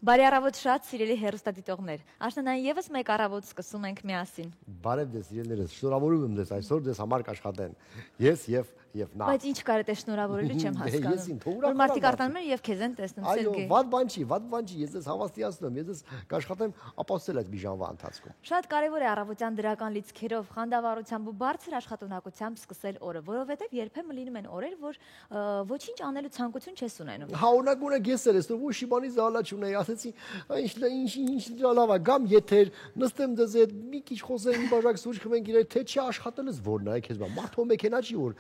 Բարի առավոտ շատ սիրելի հեռուստադիտողներ։ Աշնանային եւս մեկ առավոտ սկսում ենք միասին։ Բարև ձեզ սիրելիներս, շնորհավորում եմ ձեզ այսօր ձեզ համար կաշխատեն։ Ես եւ նա։ Բայց ինչ կարետ է շնորհավորելու չեմ հասկանում։ Որ մարդիկ արտանում են եւ քեզ են տեսնում Սերգեյ։ Այո, վատ բան չի, ես ձեզ հավաստիացնում եմ, ես ձեզ կաշխատեմ ապացուցել այդ մի ժամվա ընթացքում։ Շատ կարևոր է առավոտյան դրական լիցքերով, խանդավառությամբ ու բարձր աշխատունակությամբ սկսել օրը, որովհետեւ երբեմն լինում են օրեր, որ ոչինչ անելու ցանկություն չես ունենում։ Հա, օրինակ ես էր էստով ու շիբանի զալա չունեի, ասեցի, ինչ լավ է, գամ եթեր, նստեմ դեզ հետ, մի քիչ խոսենք, մի բաժակ սուրճ խմենք իրար, թե չի աշխատելս որն է, քեզ բա, մարդու մեքենա չի որ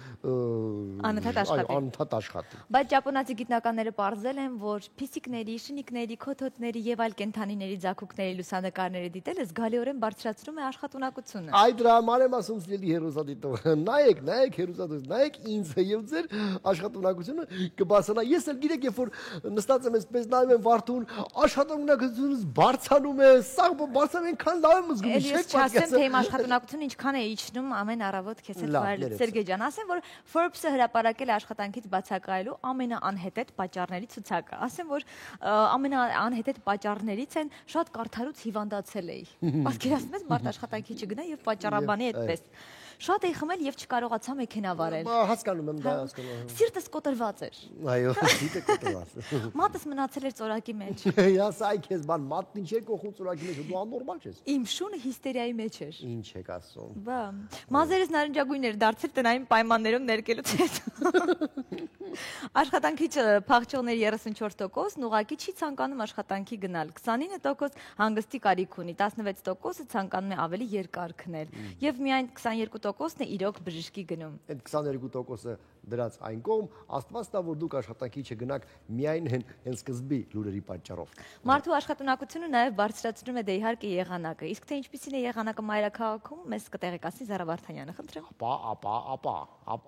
անընդհատ աշխատի։ Բայց ճապոնացի գիտնականները պարզել են, որ փիսիկների, շնիկների, քոթոթների եւ այլ կենդանիների ձագուկների լուսանկարները դիտելը զգալիորեն բարձրացնում է աշխատունակությունը։ Այ դրա համար եմ ասում սիրելի հեռուստադիտող, նայեք հեռուստադիտող, նայեք ինձ եւ ձեր աշխատունակությունը կբարձրանա։ Ես էլ գիտեք, երբ որ նստած եմ այսպես նայում եմ վարդուն, աշխատունակությունս բարձրանում է, սա բարձրանում այնքան լավ եմ զգում, չեք պատկերացնում, թե իմ աշխատունակությունը ինչքան է իջնում ամեն առավոտ քեզ հետ վայելել։ Սերգեյ ջան, ասեմ, որ Forbes-ը հրապարակել է աշխատանքից բացակայելու ամենաանհետետ պատճառների ցուցակը։ Ասեմ, որ ամենաանհետետ պատճառներից են շատ կարդարուց հիվանդացել էի։ Պատկերացնում ես, մարդ աշխատանքի չգնա եւ պատճառաբանի այդպես։ Շատ էի խմել եւ չկարողացա մեքենա վարել։ Հասկանում եմ, դա հասկանում եմ։ Սիրտս կոտրված էր։ Այո, սիրտը կոտրված։ Մատս մնացել էր ծորակի մեջ։ Ես այ քեզ բան մատն ինչ է կողում ծորակի մեջ, դու աննորմալ ես։ Իմ շունը հիստերիայի մեջ էր։ Ինչ եք ասում։ Բա, մազերս նարնջագույն էր դարձել տնային պայմաններում ներկելուց հետո։ Աշխատանքից փախչողների 34%-ն ուղղակի չի ցանկանում աշխատանքի գնալ, 29% հանգստի կարիք ունի, 16%-ը ցանկանում է ավելի երկար քնել, եւ միայն 22%-ն է իրոք բժշկի գնում։ Այդ 22%-ը դրած այն կողմ, Աստված տա, որ դուք աշխատանքի չգնաք միայն հենց սկզբի լուրերի պատճառով։ Մարդու աշխատունակությունը նաեւ բարձրացնում է դե իհարկե եղանակը, իսկ թե ինչպիսին է եղանակը մայրաքաղաքում, մեզ կտեղեկացնի Զարա Վարդանյանը, խնդրեմ։ Ապա։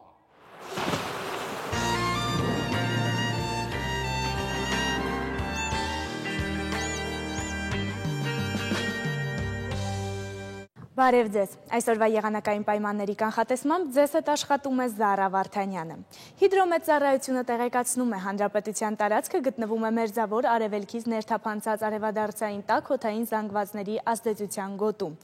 Բարև ձեզ, այսօրվա եղանակային պայմանների կանխատեսմամբ ձեզ հետ աշխատում է Զարա Վարդանյանը։ Հիդրոմետծառայությունը տեղեկացնում է հանրապետության տարածքը գտնվում է մերձավոր արևելքից ներթափանցած արևադարձային տաք օդային զանգվածների ազդեցության գոտում։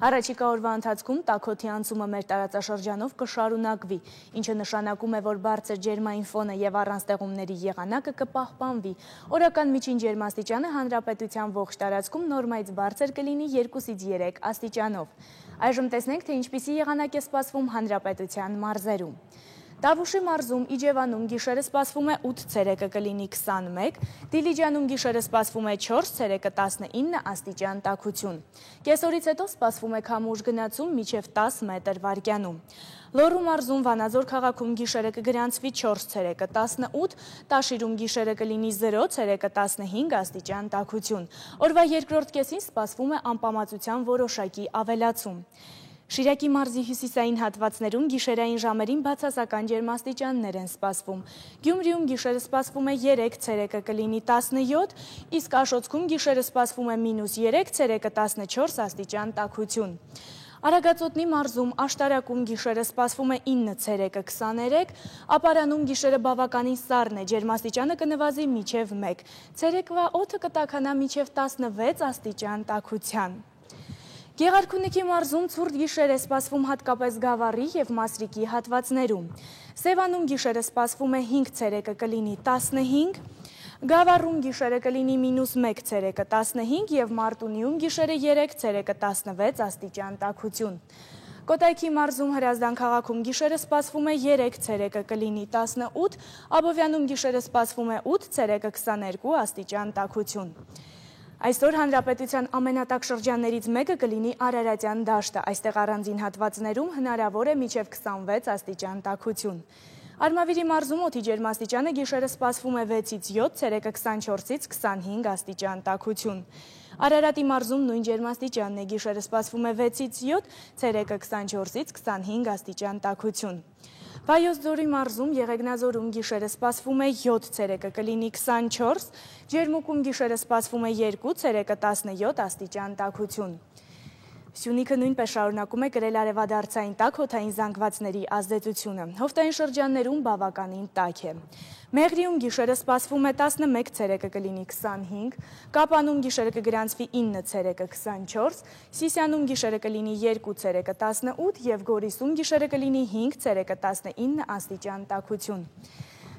Առաջիկա օրվա ընթացքում տաք օդի անցումը մեր տարածաշրջանով կշարունակվի, ինչը նշանակում է, որ բարձր ջերմային ֆոնը եւ առանց տեղումների եղանակը կպահպանվի։ Օրական միջին ջերմաստիճանը հանրապետության ողջ տարածքում նորմայից բարձր կլինի 2-ից 3 աստիճանով։ Այժմ տեսնենք, թե ինչպիսի եղանակ է սպասվում հանրապետության մարզերում։ Տավուշի մարզում Իջևանում գիշերը սպասվում է 8, ցերեկը կլինի 21, Դիլիջանում գիշերը սպասվում է 4, ցերեկը 19 աստիճան տաքություն։ Կեսօրից հետո սպասվում է քամուշ գնացում մինչև 10 մետր վարկյանում։ Լոռու մարզում Վանաձոր քաղաքում գիշերը կգրանցվի 4, ցերեկը 18, Տաշիրում գիշերը կլինի 0, ցերեկը 15 աստիճան տաքություն։ Օրվա երկրորդ կեսին սպասվում է անպամացության որոշակի ավելացում։ Շիրակի մարզի հյուսիսային հատվածներում գիշերային ժամերին բացասական ջերմաստիճաններ են սպասվում։ Գյումրիում գիշերը սպասվում է 3, ցերեկը կլինի 17, իսկ Աշոտսկում գիշերը սպասվում է -3, ցերեկը 14 աստիճան տաքություն։ Արագածոտնի մարզում Աշտարակում գիշերը սպասվում է 9, ցերեկը 23, Ապարանում գիշերը բավականին սառն է, ջերմաստիճանը կնվազի մինչև 1, ցերեկվա օդը կտաքանա մինչև 16 աստիճան տաքության։ Գեղարքունիքի մարզում ցուրտ գիշեր է սպասվում հատկապես Գավառի եւ Մասրիկի հատվածներում։ Սևանում գիշերը սպասվում է 5, ցերեկը կլինի 15, Գավառում գիշերը կլինի -1, ցերեկը 15 եւ Մարտունիում գիշերը 3, ցերեկը 16 աստիճան տաքություն։ Կոտայքի մարզում Հրազդան քաղաքում գիշերը սպասվում է 3, ցերեկը կլինի 18, Աբովյանում գիշերը սպասվում է 8, ցերեկը 22 աստիճան տաքություն։ Այսօր հանրապետության ամենատաք շրջաններից մեկը կլինի Արարատյան դաշտը, այստեղ առանձին հատվածներում հնարավոր է մինչև 26 աստիճան տաքություն։ Արմավիրի մարզում օդի ջերմաստիճանը գիշերը սպասվում է 6-ից 7, ցերեկը 24-ից 25 աստիճան տաքություն։ Արարատի մարզում նույն ջերմաստիճանն է, գիշերը սպասվում է 6-ից 7, ցերեկը 24-ից 25 աստիճան տաքություն։ Վայոց ձորի մարզում Եղեգնաձորում գիշերը սպասվում է 7, ցերեկը կլինի 24, Ջերմուկում գիշերը սպասվում է 2, ցերեկը 17 աստիճան տաքություն։ Սյունիքը նույնպես շարունակում է կրել արևադարձային տաք հոդային զանգվածների ազդեցությունը։ Հովտային շրջաններում բավականին տաք է։ Մեղրիում գիշերը սպասվում է 11, ցերեկը կլինի 25, Կապանում գիշերը կգրանցվի 9, ցերեկը 24, Սիսիանում գիշերը կլինի 2, ցերեկը 18 և Գորիսում գիշերը կլինի 5, ցերեկը 19 աստիճան տաքություն։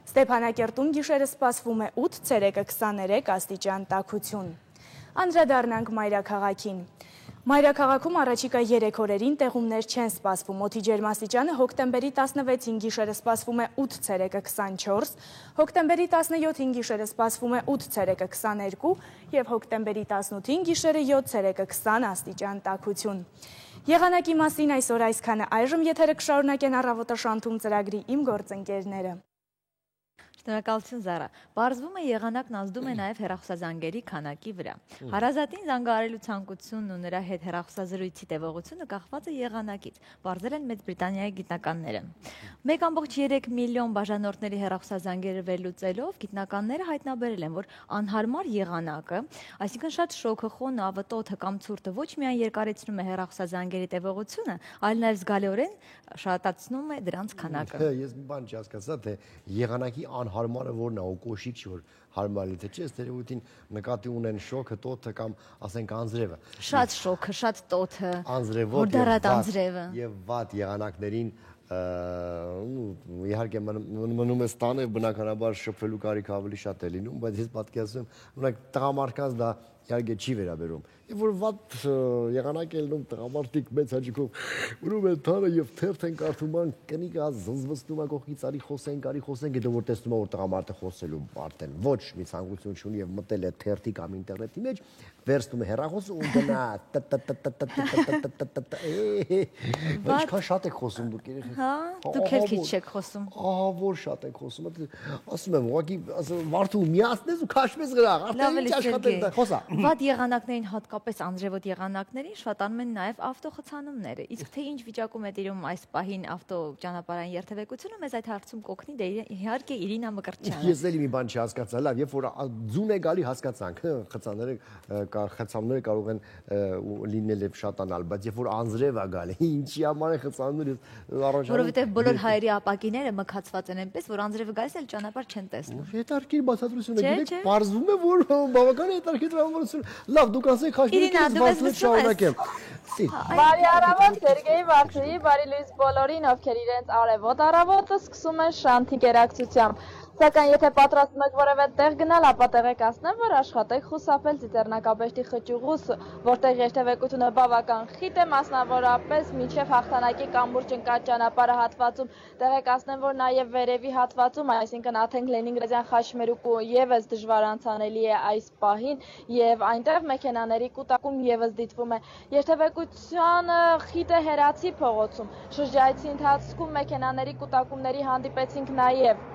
Ստեփանակերտում գիշերը սպասվում է 8, ցերեկը 23 աստիճան տաքություն։ Անդրադառնանք մայրաքաղաքին։ Մայրաքաղաքում առաջիկա 3 օրերին տեղումներ չեն սպասվում։ Օդի ջերմաստիճանը հոկտեմբերի 16-ին գիշերը սպասվում է 8, ցերեկը 24, հոկտեմբերի 17-ին գիշերը սպասվում է 8, ցերեկը 22 և հոկտեմբերի 18-ին գիշերը 7, ցերեկը 20 աստիճան տաքություն։ Եղանակի մասին այսօր այսքանը, այժմ եթերը կշարունակեն Առավոտը շանթում ծրագրի իմ գործընկերները։ Շնորհակալություն Զարա։ Պարզվում է եղանակն ազդում է նաև հեռախոսազանգերի քանակի վրա։ Հարազատին զանգահարելու ցանկությունն ու նրա հետ հեռախոսազրույցի տևողությունը կախված է եղանակից, պարզել են Մեծ Բրիտանիայի գիտնականները։ 1.3 միլիոն բաժանորդների հեռախոսազանգերը վերլուծելով գիտնականները հայտնաբերել են, որ անհարմար եղանակը, այսինքն շատ շոգը, խոնը, ավտոթը կամ ցուրտը ոչ միայն երկարեցնում է հեռախոսազանգերի տևողությունը, այլ նաև զգալիորեն շատացնում է դրանց քանակը։ Ես մի բան չհասկացա, թե եղանակի հարմարը որն է, ու կոշիկ չի, որ հարմար է, թե չէ, ստերեոտին նկատի ունեն շոքը, տոթը կամ ասենք անձրևը։ Շատ շոքը, շատ տոթը, հորդառատ անձրևը և վատ եղանակներին իհարկե մնում է ստանը բնականաբար շփվելու կարիք ավելի շատ է լինում, բայց ես պատկերացնում եմ, տղամարդկանց դա իհարկե չի վերաբերում։ Եվ որ վատ եղանակ է լինում, տղամարդիկ մեծ հաճիկով ունում են թանը և թերթ են կարդում, կնիկը զզվզնում է կողքից արի խոսենք, հետո որ տեսնում է, որ տղամարդը խոսելու արդեն ոչ մի ցանկություն չունի և մտել է թերթի կամ ինտերնետի մեջ, վերցնում է հեռախոսը ու գնա ինչքան շատ եք խոսում դուք երեխեք։ Հա, դուք էլ քիչ չեք խոսում։ Ահա որ շատ եք խոսում, ասում եմ, ուղղակի վարդու միացնես ու քաշվես գրաղ, արդեն ինչ աշխատել դա, խոսա։ Վատ եղանակներին, հատկապես անձրևոտ եղանակներին շատանում են նաև ավտոխցանումները։ Իսկ թե ինչ վիճակում է տիրում այս պահին ավտո ճանապարհային երթևեկությունը, մեզ այդ հարցում կօգնի դե իհարկե Իրինա Մկրտչյանը։ Ես էլի մի բան չհասկացա, լավ, երբ որ ձուն է գալի հասկացանք, խցանները կարող են լինել եւ շատանալ, բայց երբ որ անձրև է գալի, ինչի համար է խցանները առաջանում։ Որովհետեւ բոլոր հայերի ապակիները մքացված են այնպես, որ անձրևը գալիս էլ ճանապարհ չեն տեսնում։ Հետարքիր բացատրություն է, գիտեք, պարզվում է, որ բավական հետարքիր տրամաբանություն։ Լավ, դուք ասեք խաչմերուկից բացլուց շարունակեմ։ Բարի առավոտ Սերգեյ Վարդուհի, բարի լույս բոլորին, ովքեր իրենց արևոտ առավոտը սկսում են շանթի կերակցությամբ։ Սակայն եթե պատրաստում եք որևէ տեղ գնալ, ապա տեղեկացնեմ, որ աշխատեք խուսափել Ծիծեռնակաբեշտի խճուղուց, որտեղ երթևեկությունը բավական խիտ է, մասնավորապես մինչև հաղթանակի կամուրջ ընկած ճանապարհը հատվածում, տեղեկացնեմ, որ նաև վերևի հատվածում, այսինքն Աթենք Լենինգրադյան խաչմերուկը ևս դժվար անցանելի է այս պահին եւ այնտեղ մեքենաների կուտակում ևս դիտվում է։ Երթևեկությանը խիտ է Հերացի փողոցում։ Շրջայցի ընթացքում մեքենաների կուտակումների հանդիպեցինք նաև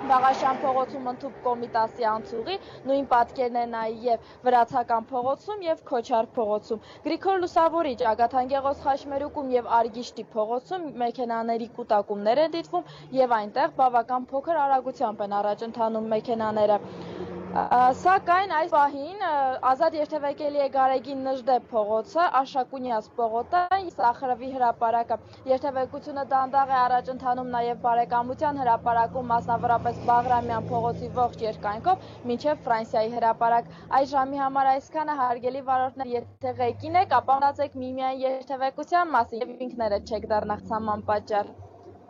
Վաղաշյան փողոցում ընդհուպ Կոմիտասի անցուղի, նույն պատկերն է նաև Վրացական փողոցում և Քոչար փողոցում։ Գրիգոր Լուսավորիչ, Ագաթանկեղոս Խաչմերուկում և Արգիշտի փողոցում մեքենաների կուտակումներ են դիտվում և այնտեղ բավական փոքր արագությամբ են առաջ ընթանում մեքենաները։ Սակայն այս պահին ազատ երթևեկելի է Գարեգին Նժդե փողոցը, Աշակունյաց պողոտան, Սախրվի հրապարակը։ Երթևեկությունը դանդաղ է առաջ ընթանում նաև Բարեկամության հրապարակում, մասնավորապես Բաղրամյան փողոցի ողջ երկայնքով, մինչև Ֆրանսիայի հրապարակ։ Այս ժամի համար այսքանը, հարգելի վարորդներ, եթե ղեկին եք, ապա մտածեք միմիայն երթևեկության մասին և ինքներդ չեք դառնալ ցաման պատճառ։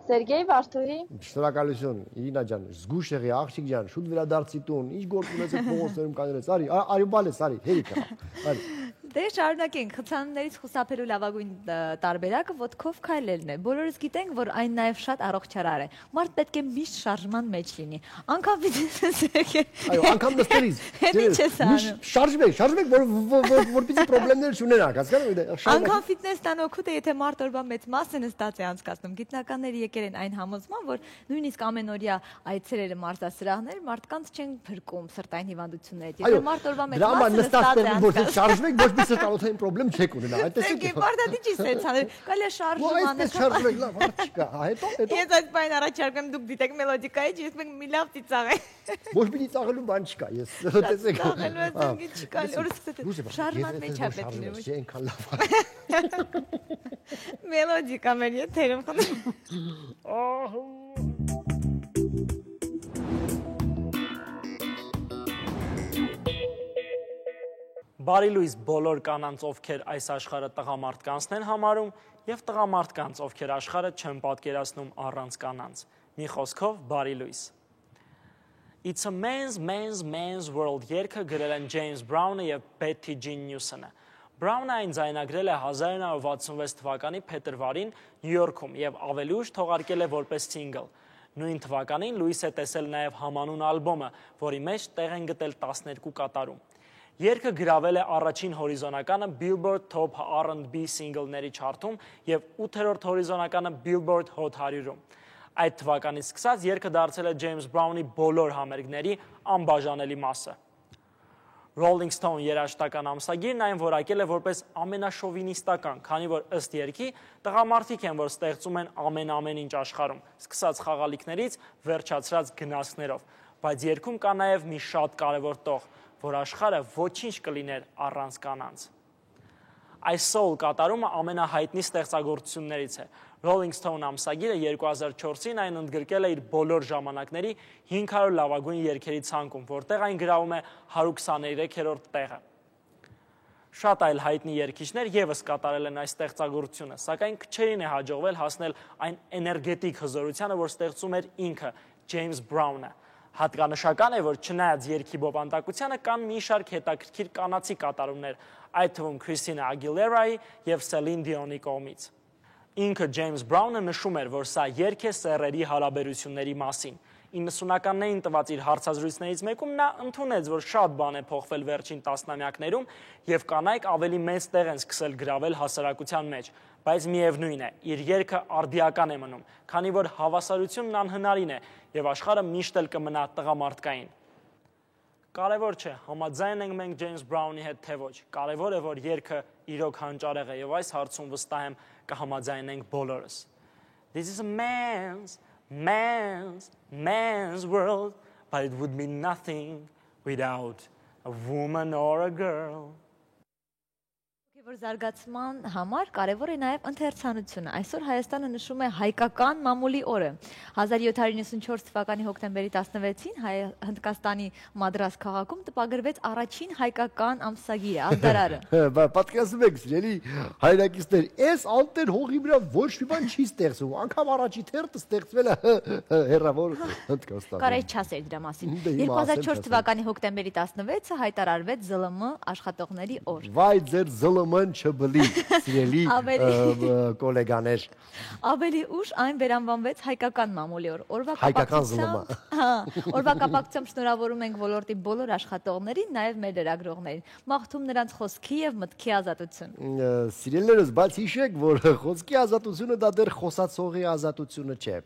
Սերգեյ Վարդուհի։ Շնորհակալություն, Իրինա ջան, զգուշ եղի, աղջիկ ջան, շուտ վերադարձի տուն, ինչ գործ ունեցեք փողոցներում կաներես, արի բալես, արի, հերիք արի։ Դե շարունակենք, խցանումներից խուսափելու լավագույն տարբերակը ոտքով քայլելն է։ Բոլորս գիտենք, որ այն նաև շատ առողջարար է։ Մարդ պետք է միշտ շարժման մեջ լինի։ Անկամ այո, անկամ նստելիս։ Շարժվեք, որպեսզի խնդիրներ չունենաք, հասկանու՞մ եք։ Անկամ ֆիթնեսն օգուտ է, եթե մարդ օրվա մեծ մասը նստած է անցկացնում։ Գիտնականները եկել են այն համոզման, որ նույնիսկ ամենօրյա այցերերը մարզասրահներ մարդկանց չեն փրկում սրտային հիվանդություններից։ Եթե մարդ օրվա մեծ մասը նստած է անցկացնում։ Իսկ տալոթային խնդրեմ չեք ունենա, այդտեսեք։ Դե բարդատի չի սենցանել։ Կարելի է շարժում անել։ Այս շարժում լավ չկա, հետո։ Ես այդ բան առաջարկեմ դուք դիտեք մելոդիկայի, ես մենք մի լավ ծիծաղենք։ Ոչ մի ծաղելու բան չկա, ես տեսեք։ Ծաղելու չկա, օրս սկսեցեք։ Շարժման մեջ է պետք լինում։ Այնքան լավ։ Մելոդիկա մեր եթերում խնդրում։ Բարի լույս բոլոր կանանց, ովքեր այս աշխարհը տղամարդկանցն են համարում, եւ տղամարդկանց, ովքեր աշխարհը չեն պատկերացնում առանց կանանց։ Մի խոսքով բարի լույս։ It's a man's world երգը գրել են Ջեյմս Բրաունը եւ Բեթի Ջին Նյուսոնը։ Բրաունը այն ձայնագրել է 1966 թվականի փետրվարին Նյու Յորքում եւ ավելի ուշ թողարկել է որպես սինգլ։ Նույն թվականին լույս է տեսել նաեւ համանուն ալբոմը, որի մեջ տեղ են գտել 12 կատարում։ Երգը գրավել է առաջին հորիզոնականը Billboard Top R&B սինգլների չարթում եւ 8-րդ հորիզոնականը Billboard Hot 100-ում։ Այդ թվականից սկսած երգը դարձել է Ջեյմս Բրաունի բոլոր համերգների անբաժանելի մասը։ Rolling Stone երաժշտական ամսագիրն այն որակել է որպես ամենաշովինիստական, քանի որ ըստ երգի տղամարդիկ են, որ ստեղծում են ամեն ինչ աշխարհում, սկսած խաղալիքներից վերջացրած գնացքներով, բայց երգում կա նաեւ մի շատ կարևոր տող, որ աշխարհը ոչինչ կլիներ առանց կանանց։ Այս soul կատարումը ամենահայտնի ստեղծագործություններից է։ Rolling Stone ամսագիրը 2004-ին այն ընդգրկել է իր բոլոր ժամանակների 500 լավագույն երգերի ցանկում, որտեղ այն գրավում է 123-րդ տեղը։ Շատ այլ հայտնի երգիչներ եւս կատարել են այս ստեղծագործությունը, սակայն քչերին է հաջողվել հասնել այն էներգետիկ հզորությանը, որ ստեղծում էր ինքը Ջեյմս Բրաունը։ Հատկանշական է, որ չնայած երգի բովանդակությանը կան մի շարք հետաքրքիր կանացի կատարումներ, այդ թվում Քրիստինա Ագիլերայի եւ Սելին Դիոնի կողմից։ Ինքը Ջեյմս Բրաունը նշում էր, որ սա երգ է սեռերի հարաբերությունների մասին։ 90-ականներին տված իր հարցազրույցներից մեկում նա ընդունեց, որ շատ բան է փոխվել վերջին տասնամյակներում եւ կանայք ավելի մեծ տեղ են սկսել գրավել հասարակության մեջ, բայց միևնույն է, իր երգը արդիական է մնում, քանի որ հավասարությունն անհնարին է եւ աշխարհը միշտ էլ կմնա տղամարդկային։ Կարևոր չէ, համաձայն ենք մենք Ջեյմս Բրաունի հետ թե ոչ, կարևոր է, որ երգը իրոք հանճարեղ է եւ այս հարցում վստահ եմ կհամաձայնենք բոլորս։ This is a man's world, but it would be nothing without a woman or a girl. Որ զարգացման համար կարևոր է նաև ընթերցանությունը։ Այսօր Հայաստանը նշում է հայկական մամուլի օրը։ 1794 թվականի հոկտեմբերի 16-ին Հնդկաստանի Մադրաս քաղաքում տպագրվեց առաջին հայկական ամսագիրը, Ազդարարը։ Պատկերացնում եք, սիրելի հայրենակիցներ, այս անտեր հողի վրա ոչ մի բան չի ստեղծվում, անգամ առաջի թերթը ստեղծվել է հեռավոր Հնդկաստանում։ Կարելի չասել դրա մասին։ 2004 թվականի հոկտեմբերի 16-ը հայտարարվեց ԶԼՄ աշխատողների օր։ Վայ ձեր ԶԼՄ չբլի, սիրելի կոլեգաներ։ Ավելի ուշ այն վերանվանվեց հայկական մամուլի օր։ Հայկական ԶԼՄ։ Օրվա կապակցությամբ շնորհավորում ենք ոլորտի բոլոր աշխատողներին, նաև մեր լրագրողներին։ Մաղթում նրանց խոսքի եւ մտքի ազատություն։ Սիրելիներս, բայց հիշեք, որ խոսքի ազատությունը դա դեռ խոսացողի ազատությունը չէ։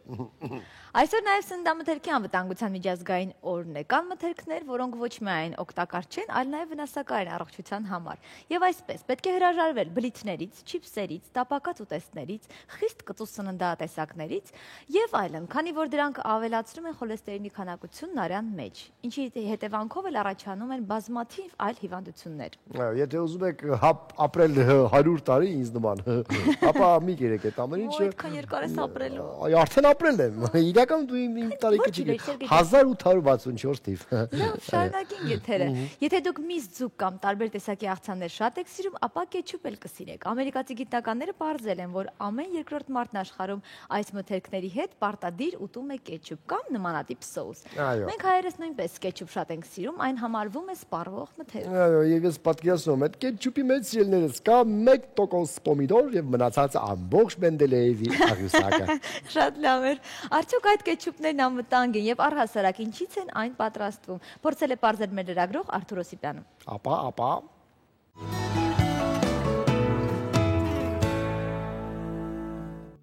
Այսօր նաև սննդամթերքի անվտանգության միջազգային օրն է։ Կան մթերքներ, որոնք ոչ միայն օգտակար չեն, այլ նաև վնասակար են առողջության համար։ Եվ այսպես պետք է հրաժարվել բլիթներից, չիփսերից, տապակած ուտեստներից, խիստ կծու սննդատեսակներից եւ այլն, քանի որ դրանք ավելացնում են խոլեստերինի քանակությունն արյան մեջ, ինչի հետևանքով էլ առաջանում են բազմաթիվ այլ հիվանդություններ։ Եթե ուզում եք ապրել 100 տարի ինձ նման, ապա մի կերեք այդ ամեն ինչը։ Այդքան երկար ես ապրելու։ Արդեն ապրել եմ։ Իրական դու իմ տարիքը չի 1864 թիվ։ Լավ, շարունակենք եթերը։ Եթե դուք միս ձուկ կամ տարբեր տեսակի աղցաններ շատ եք սիրում, ապա կետչուպ էլ կսիրեք։ Ամերիկացի գիտնականները պարզել են, որ ամեն երկրորդ մարդն աշխարհում այս մթերքների հետ պարտադիր ուտում է կետչուպ կամ նմանատիպ սոուս։ Մենք հայերս նույնպես կետչուպ շատ ենք սիրում, այն համարվում է սպառվող մթերք։ Այո, եւ ես պատկերացնում եմ, այդ կետչուպի մեջ սիրելիներս կա 1% պոմիդոր եւ մնացածը ամբողջ Մենդելեևի աղյուսակը։ Շատ լավ էր։ Արդյոք այդ կետչուպներն անվտանգ են եւ առհասարակ ինչից են այն պատրաստվում։ Փորձել է պարզել մեր լրագրող Արթուր Օսիպյանը։ Ապա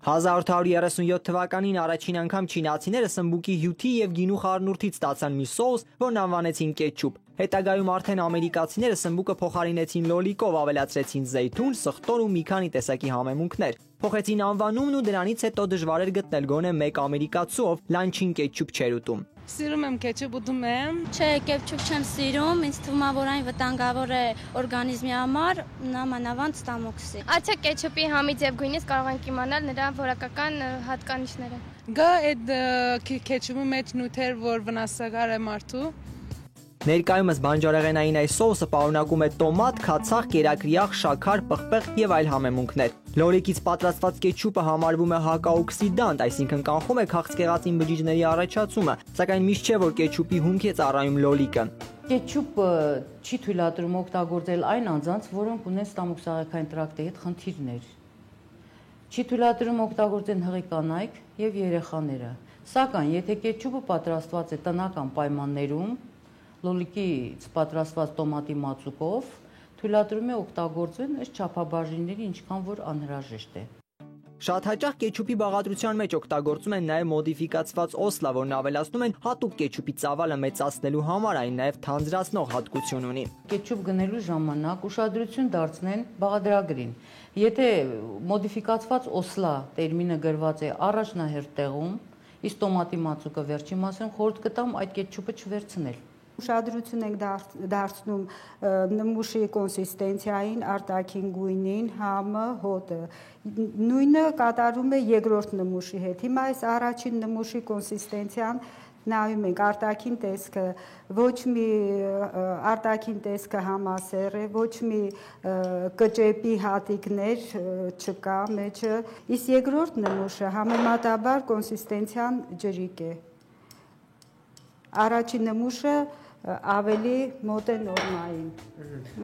1837 թվականին առաջին անգամ չինացիները սմբուկի հյութի եւ գինու խառնուրդից ստացան մի սոուս, որն անվանեցին կետչուպ։ Հետագայում արդեն ամերիկացիները սմբուկը փոխարինեցին լոլիկով, ավելացրեցին զեյթուն, սխտոր ու մի քանի տեսակի համեմունքներ։ Փոխեցին անվանումն ու դրանից հետո դժվար էր գտնել գոնե մեկ ամերիկացու, ով լանչին կետչուպ չէր ուտում։ Սիրում եմ կետչուպ, ուտում եմ։ Չէ, կետչուպ չեմ սիրում, ինձ թվում է, որ այն վտանգավոր է օրգանիզմի համար, նամանավանդ ստամոքսի։ Աչա կետչուպի համից եւ գույնից կարող ենք իմանալ նրա որակական հատկանիշները։ Գա այդ կետչուպի մեջ նյութեր, որ վնասակար է մարդու։ Ներկայումս բանջարեղենային այս սոուսը պարունակում է տոմատ, քացախ, կերակրիախ, շաքար, պղպեղ եւ այլ համեմունքներ։ Լորիկից պատրաստված կետչուպը համարվում է հակաօքսիդանտ, այսինքն կանխում է քաղցկեղածին բջիջների առաջացումը, սակայն միշտ չէ, որ կետչուպի հումք է ծառայում լոլիկը։ Կետչուպը չի թույլատրում օգտագործել այն անձանց, որոնք ունեն ստամոքսաղեքային տրակտի հետ խնդիրներ։ Չի թույլատրում օգտագործեն հղի կանայք եւ երեխաները։ Սակայն եթե կետչուպը պատրաստված է տնական պայմաններում, լոլիկից պատրաստված տոմատի մածուկով, թույլատրում է օգտագործել այս չափաբաժինների, ինչքան որ անհրաժեշտ է։ Շատ հաճախ կետչուպի բաղադրության մեջ օգտագործում են նաև մոդիֆիկացված օսլա, որն ավելացնում են հատուկ կետչուպի ծավալը մեծացնելու համար, այն նաև թանձրացնող հատկություն ունի։ Կետչուպ գնելու ժամանակ ուշադրություն դարձնեն բաղադրագրին։ Եթե մոդիֆիկացված օսլա տերմինը գրված է առաջնահերթ տեղում, իսկ տոմատի մածուկը վերջի մասում, խորհուրդ կտամ այդ կետչուպը չվերցնել։ Ուշադրություն ենք դարձնում նմուշի կոնսիստենցիային, արտաքին գույնին, համը, հոտը։ Նույնը կատարում է երկրորդ նմուշի հետ։ Հիմա այս առաջին նմուշի կոնսիստենցիան նայում ենք արտաքին տեսքը, ոչ մի արտաքին տեսքը համասեռ է, ոչ մի կճեպի հատիկներ չկա մեջը, իսկ երկրորդ նմուշը համեմատաբար կոնսիստենցիան ջրիկ է։ Առաջին նմուշը ավելի մոտ է նորմային։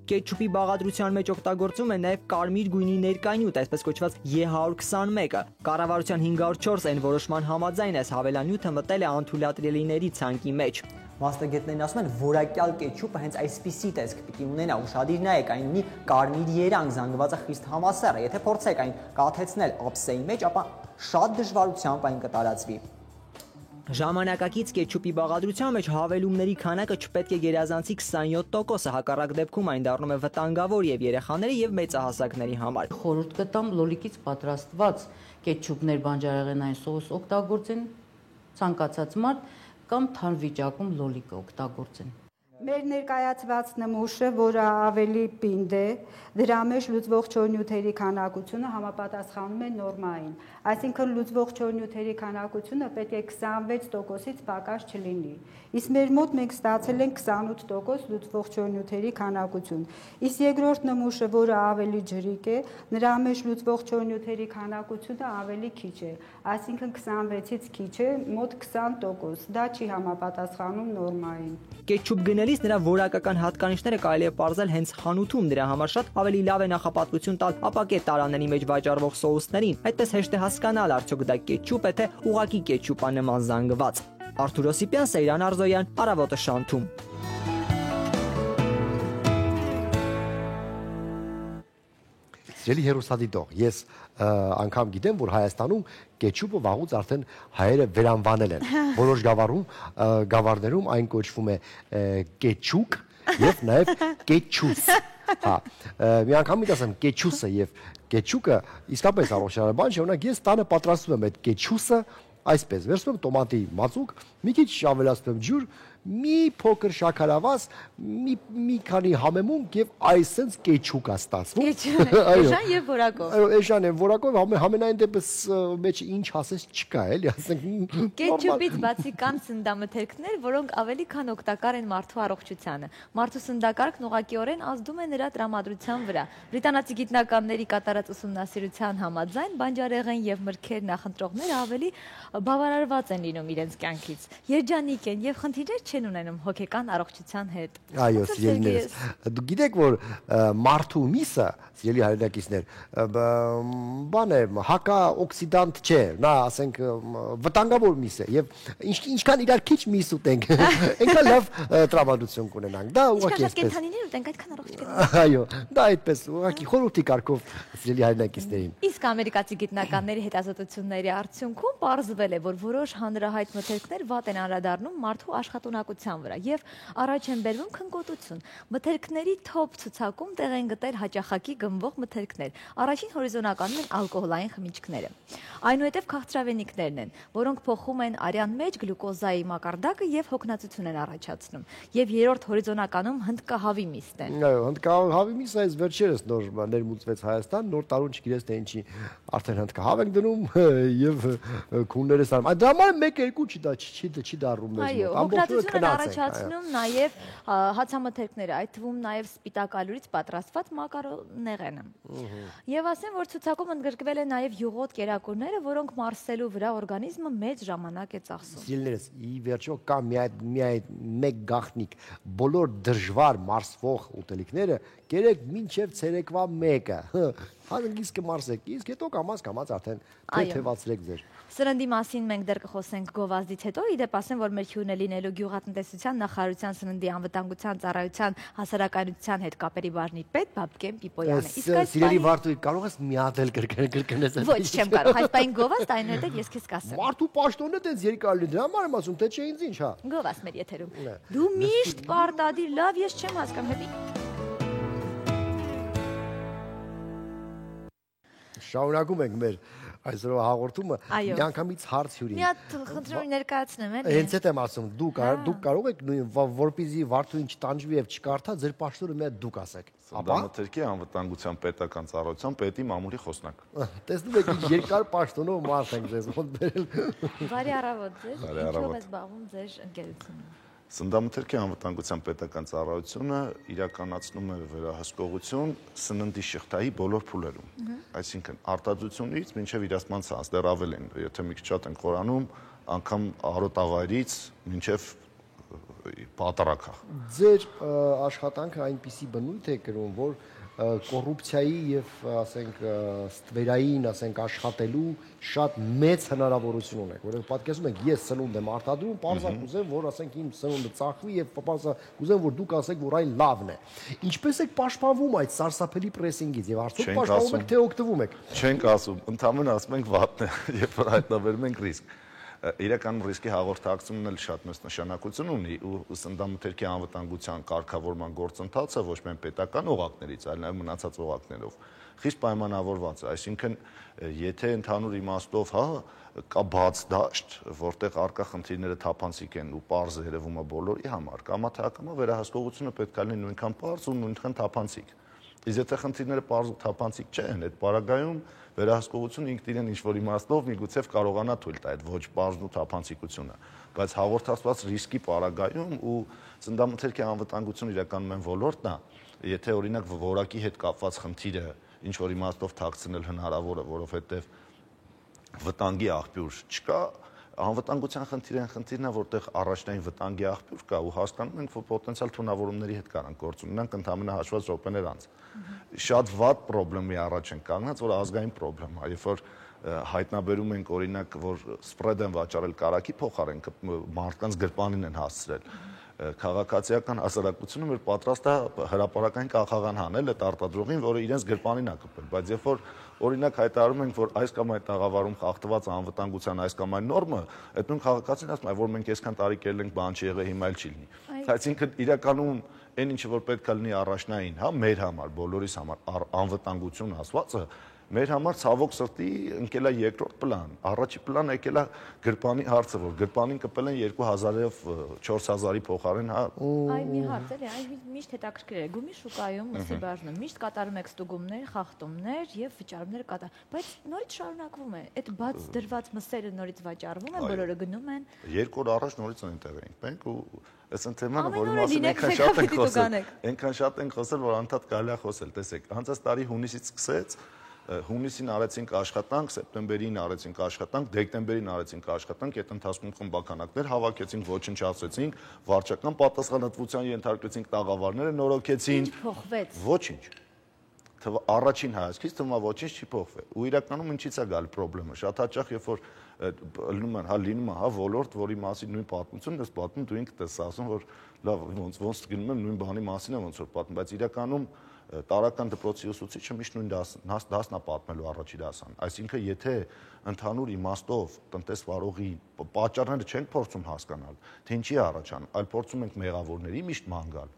Կետչուպի բաղադրության մեջ օգտագործում են նաև կարմիր գույնի ներկայնյութ, այսպես կոչված E121-ը։ Կառավարության 504 այն որոշման համաձայն այս հավելանյութը մտել է անթույլատրելիների ցանկի մեջ։ Մասնագետներն ասում են, որակյալ կետչուպը հենց այսպիսի տեսք պիտի ունենա, ուշադիր նայեք, այն ունի կարմիր երանգ, զանգվածը խիստ համասեռ է։ Եթե փորձեք այն կաթեցնել ափսեի մեջ, ապա շատ դժվարությամբ այն կտարածվի։ Ժամանակակից կետչուպի բաղադրության մեջ հավելումների քանակը չպետք է գերազանցի 27%-ը, հակառակ դեպքում այն դառնում է վտանգավոր եւ երեխաների եւ մեծահասակների համար։ Խորհուրդ կտամ լոլիկից պատրաստված կետչուպներ բանջարեղենային սոուս օգտագործեն ցանկացած մարդ կամ թարմ վիճակում լոլիկը օգտագործեն։ Մեր ներկայացված նմուշը, որը ավելի պինդ է, դրա մեջ լուծվող չորնյութերի քանակությունը համապատասխանում է նորմային։ Այսինքն լուծվող չորնյութերի քանակությունը պետք է 26%-ից պակաս չլինի։ Իսկ մեր մոտ մենք ստացել ենք 28% լուծվող չորնյութերի քանակություն։ Իսկ երկրորդ նմուշը, որը ավելի ջրիկ է, նրա մեջ լուծվող չորնյութերի քանակությունը ավելի քիչ է։ Այսինքն 26-ից քիչ է, մոտ 20%։ Դա չի համապատասխանում նորմային։ Կետչուպ գնելիս նրա որակական հատկանիշները կարելի է պարզել հենց խանութում, դրա համար շատ ավելի լավ է նախապատվություն տալ ապակե տարաների մեջ վաճառվող սոուսներին, այդպես հեշտ է հասկանալ արդյոք դա կետչուպ է, թե ուղղակի կետչուպանման զանգված։ Արթուր Օսիպյան, Սեյրան Արզոյան, Առավոտը շանթում։ Սիրելի հեռուստադիտող, ես անգամ գիտեմ, որ Հայաստանում կետչուպը վաղուց արդեն հայերը վերանվանել են։ Որոշ գավառներում այն կոչվում է կետչուկ եւ նաեւ կետչուս։ Հա, մի անգամ ասեմ կետչուսը եւ կետչուկը իսկապես առողջարար բան չէ, օրինակ ես տանը պատրաստում եմ այդ կետչուսը այսպես, վերցնում եմ տոմատի մածուկ, մի քիչ ավելացնում ջուր, մի փոքր շաքարավազ, մի քանի համեմունք եւ այսպես կետչուկ է ստացվում։ Էշան եւ որակով։ Էշան եւ որակով ամենայն դեպս մեջ ինչ ասես չկա, էլի, ասենք։ Կետչուպից բացի կան սննդամթերքներ, որոնք ավելի քան օգտակար են մարդու առողջությանը։ Մարդու սննդակարգն ուղղակիորեն ազդում է նրա տրամադրության վրա։ Բրիտանացի գիտնականների կատարած ուսումնասիրության համաձայն բանջարեղեն եւ մրգեր նախընտրողները ավելի բավարարված են լինում իրենց կյանքից։ Երջանիկ են եւ խնդիրներ չեն ունենում հոգեկան առողջության հետ։ Այո, սիրելիներս, դուք գիտեք, որ մարդու միսը, սիրելի հայրենակիցներ, բան է, հակաօքսիդանտ չէ, նա, ասենք, վտանգավոր միս է եւ ինչքան իրար քիչ միս ուտենք, այնքան լավ տրամադրություն կունենանք։ Դա ուղղակի էսպես։ Ինչքան կենդանիներ ուտենք, այդքան առողջ կլինենք։ Այո, դա այդպես, ուղղակի խորհրդի կարգով սիրելի հայրենակիցներին։ Իսկ ամերիկացի գիտնականների հետազոտությունների արդյունքում պարզվել է, որ որոշ հանրահայտ մթերքներ վատ են անդրադառնում մարդու աշխատունակությանը։ հորիզոնակության վրա եւ առաջ են բերվում քնկոտություն։ Մթերքների թոփ ցուցակում տեղ են գտել հաճախակի գնվող մթերքներ։ Առաջին հորիզոնականում են ալկոհոլային խմիչքները։ Այնուհետև քաղցրավենիքներն են, որոնք փոխում են արյան մեջ գլյուկոզայի մակարդակը եւ հոգնածություն են առաջացնում։ Եվ երրորդ հորիզոնականում հնդկահավի միսն է։ Այո, հնդկահավի միսը այս վերջերս նոր ներմուծվեց Հայաստան, նոր տարուն չգիտես թե ինչի արդեն հնդկահավ են դնում եւ քուններս անում։ Այդ դրամը 1-2 չի դառնում մեզ։ Այո, հոգնածություն են առաջացնում նաեւ հացամթերքները, այդ թվում նաեւ սպիտակալուրից պատրաստված մակարոնեղենը։ Եւ ասեմ, որ ցուցակում ընդգրկվել են նաեւ յուղոտ կերակուրները, որոնք մարսելու վրա օրգանիզմը մեծ ժամանակ է ծախսում։ Սիրելիներս, ի վերջո կա միայն մեկ գաղտնիք, բոլոր դժվար մարսվող ուտելիքները կերեք մինչև ցերեկվա 1-ը։ Հանգիստ կմարսեք, իսկ հետո կամաց արդեն թեթևացրեք ձեր։ Սրնդի մասին մենք դեռ կխոսենք գովազդից հետո, իդեպ ասեմ, որ մեր հյուրն է լինելու գյուղատնտեսության նախարարության սննդի անվտանգության ծառայության հասարակայնության հետ կապերի բաժնի պետ Բաբկեն Պիպոյանը։ Սիրելի Վարդուհի, կարող ես մի հատ էլ կրկնես։ Ոչ, չեմ կարող, այս պայն գովազդ, այնուհետև ես քեզ կասեմ։ Մարդու պաշտոնն է տենց երկար լինի, դրա համար եմ ասում, թե չէ ինձ ինչ, հա։ Գովազդ մեր եթերում։ Դու միշտ պարտադիր, լավ, ես չեմ հասկանում, հետի։ Շարունակում ենք մեր այսօրվա հաղորդումը, միանգամից հարց հյուրին։ Մի հատ խնդրում ներկայացնեմ, էլի։ Հենց այդ եմ ասում, դուք կարող եք նույն որպեսզի Վարդուհին չտանջվի եւ չկարդա, ձեր պաշտոնը մի հատ դուք ասեք։ Սննդամթերքի անվտանգության պետական ծառայության պետի մամուլի խոսնակ։ Տեսնում եք, ինչ երկար պաշտոնով մարդ ենք ձեզ մոտ բերել։ Բարի առավոտ ձեզ։ Ինչով է զբաղվում ձեր ընկերությունը։ Սննդամթերքի անվտանգության պետական ծառայությունը իրականացնում է վերահսկողություն սննդի շղթայի բոլոր փուլերում։ Այսինքն արտադրությունից մինչև իրացման ցանց, դեռ ավել են, եթե մի քիչ շատ են խորանում, անգամ արոտավայրից մինչև պատարակա։ Ձեր աշխատանքը այնպիսի բնույթ է կրում, որ կոռուպցիայի եւ ասենք ստվերային, ասենք աշխատելու շատ մեծ հնարավորություն ունեք, որովհետեւ պատկերացնում եք, ես սնունդ եմ արտադրում, պարզակ ուզեմ, որ ասենք իմ սնունդը ծախվի եւ պարզակ ուզեմ, որ դուք ասեք, որ այն լավն է։ Ինչպես եք պաշտպանվում այդ սարսափելի պրեսինգից եւ արդյոք պաշտպանվում եք թե օգտվում եք։ Չենք ասում, ընդհանրապես ասում ենք վատն է, երբ որ հայտնաբերում ենք ռիսկ։ Իրականում ռիսկի հաղորդակցությունն էլ շատ մեծ նշանակություն ունի ու սննդամթերքի անվտանգության կարգավորման գործընթացը ոչ միայն պետական օղակներից, այլ նաև մնացած օղակներով խիստ պայմանավորված է, այսինքն եթե ընդհանուր իմաստով կա բաց դաշտ, որտեղ առկա խնդիրները թափանցիկ են ու պարզ երևում է բոլորի համար, կամա թե ակամա վերահսկողությունը պետք է լինի նույնքան պարզ ու նույնքան թափանցիկ։ Իսկ եթե խնդիրները պարզ ու թափանցիկ չեն, այդ պարագայում վերահսկողությունը ինքն իրեն ինչ-որ իմաստով միգուցե կարողանա թույլ տա այդ ոչ պարզն ու թափանցիկությունը, բայց հաղորդակցված ռիսկի պարագայում ու սննդամթերքի անվտանգություն իրականում են ոլորտն է, եթե օրինակ որակի հետ կապված խնդիրը ինչ-որ իմաստով թաքցնել հնարավոր է, որովհետև վտանգի աղբյուր չկա, անվտանգության խնդիրն է, որտեղ առաջնային վտանգի աղբյուր կա ու հասկանում ենք, որ պոտենցիալ թունավորումների հետ կարան գործ ունենանք ընդհանրապես հաշված րոպեներ անց։ Շատ վատ խնդրի առաջ են կանգնած, որ ազգային խնդրեմ է, երբ որ հայտնաբերում ենք օրինակ, որ սպրեդ են վաճառել կարագի փոխարեն մարդկանց գրպանին են հասցրել։ Քաղաքացիական հասարակությունը մեր պատրաստ է հրապարակային կանխաղան հանել այդ արտադրողին, որը իրենց գրպանին է կպել, բայց երբ որ օրինակ հայտարարում ենք, որ այս կամ այդ տաղավարում խախտված անվտանգության այս կամ այն նորմը, այդ նույն քաղաքացին ասում է, որ մենք այսքան տարի կերել ենք, բան չի եղել, հիմա էլ չի լինի։ Այսինքն իրականում այն ինչը որ պետք է լինի առաջնային, մեր համար, բոլորիս համար անվտանգություն ասվածը մեր համար ցավոք սրտի ընկել է երկրորդ պլան, առաջի պլան եկել է գրպանի հարցը, որ գրպանին կպել են 2000-ով 4000-ի փոխարեն, հա։ Այ մի հարց էլի, այն միշտ հետաքրքիր է, գումի շուկայում մսի բաժնում, միշտ կատարում եք ստուգումներ, խախտումներ եւ վճարումներ կատարում, բայց նորից շարունակվում է, այդ բաց դրված մսերը նորից վաճառվում են, բոլորը գնում են։ 2 օր առաջ նորից այնտեղ էինք մենք ու այս թեմանը, որի մասին այնքան շատ ենք խոսել, որ անդադ կարելի է խոսել, տեսեք, անցած տարի հունիսից սկսեց հունիսին արեցինք աշխատանք, սեպտեմբերին արեցինք աշխատանք, դեկտեմբերին արեցինք աշխատանք, այդ ընթացքում խմբականակներ հավաքեցինք, ոչնչացրեցինք, վարչական պատասխանատվության ենթարկվեցինք, տաղավարները նորոգեցին։ Ինչ փոխվեց։ Ոչինչ։ Առաջին հայացքից թվում է ոչինչ չի փոխվել։ Ու իրականում ինչից է գալի խնդրեմը։ Շատ հաճախ երբ որ լինում է ոլորտ, որի մասին նույն պատմությունն ես պատմում, դու ինքդ ես ասում, որ լավ, ոնց գնում եմ նույն բանի մասին է ոնց որ պատմում, բայց իրականում տարական դպրոցի ուսուցիչը միշտ նույն դասն է պատմելու առաջի դասան։ Այսինքն, եթե ընդհանուր իմաստով տնտեսվարողի պատճառները չենք փորձում հասկանալ, թե ինչի առաջանում, այլ փորձում ենք մեղավորների միշտ ման գալ,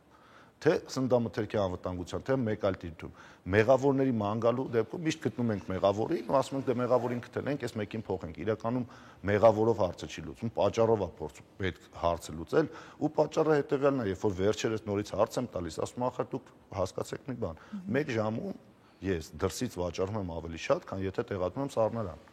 թե սննդամթերքի անվտանգության, թե մեկ այլ դեպքում մեղավորների ման գալու դեպքում միշտ գտնում ենք մեղավորին ու ասում ենք դե մեղավորին գտնենք, այս մեկին փոխենք։ Իրականում մեղավորով հարցը չի լուծում, պատճառով է փորձում պետք հարցը լուծել ու պատճառը հետևյալն է, երբ որ վերջերս նորից հարց եմ տալիս, ասում ախր դուք հասկացեք մի բան, 1 ժամում ես դրսից վաճառում եմ ավելի շատ, քան եթե տեղադրում եմ սառնարան։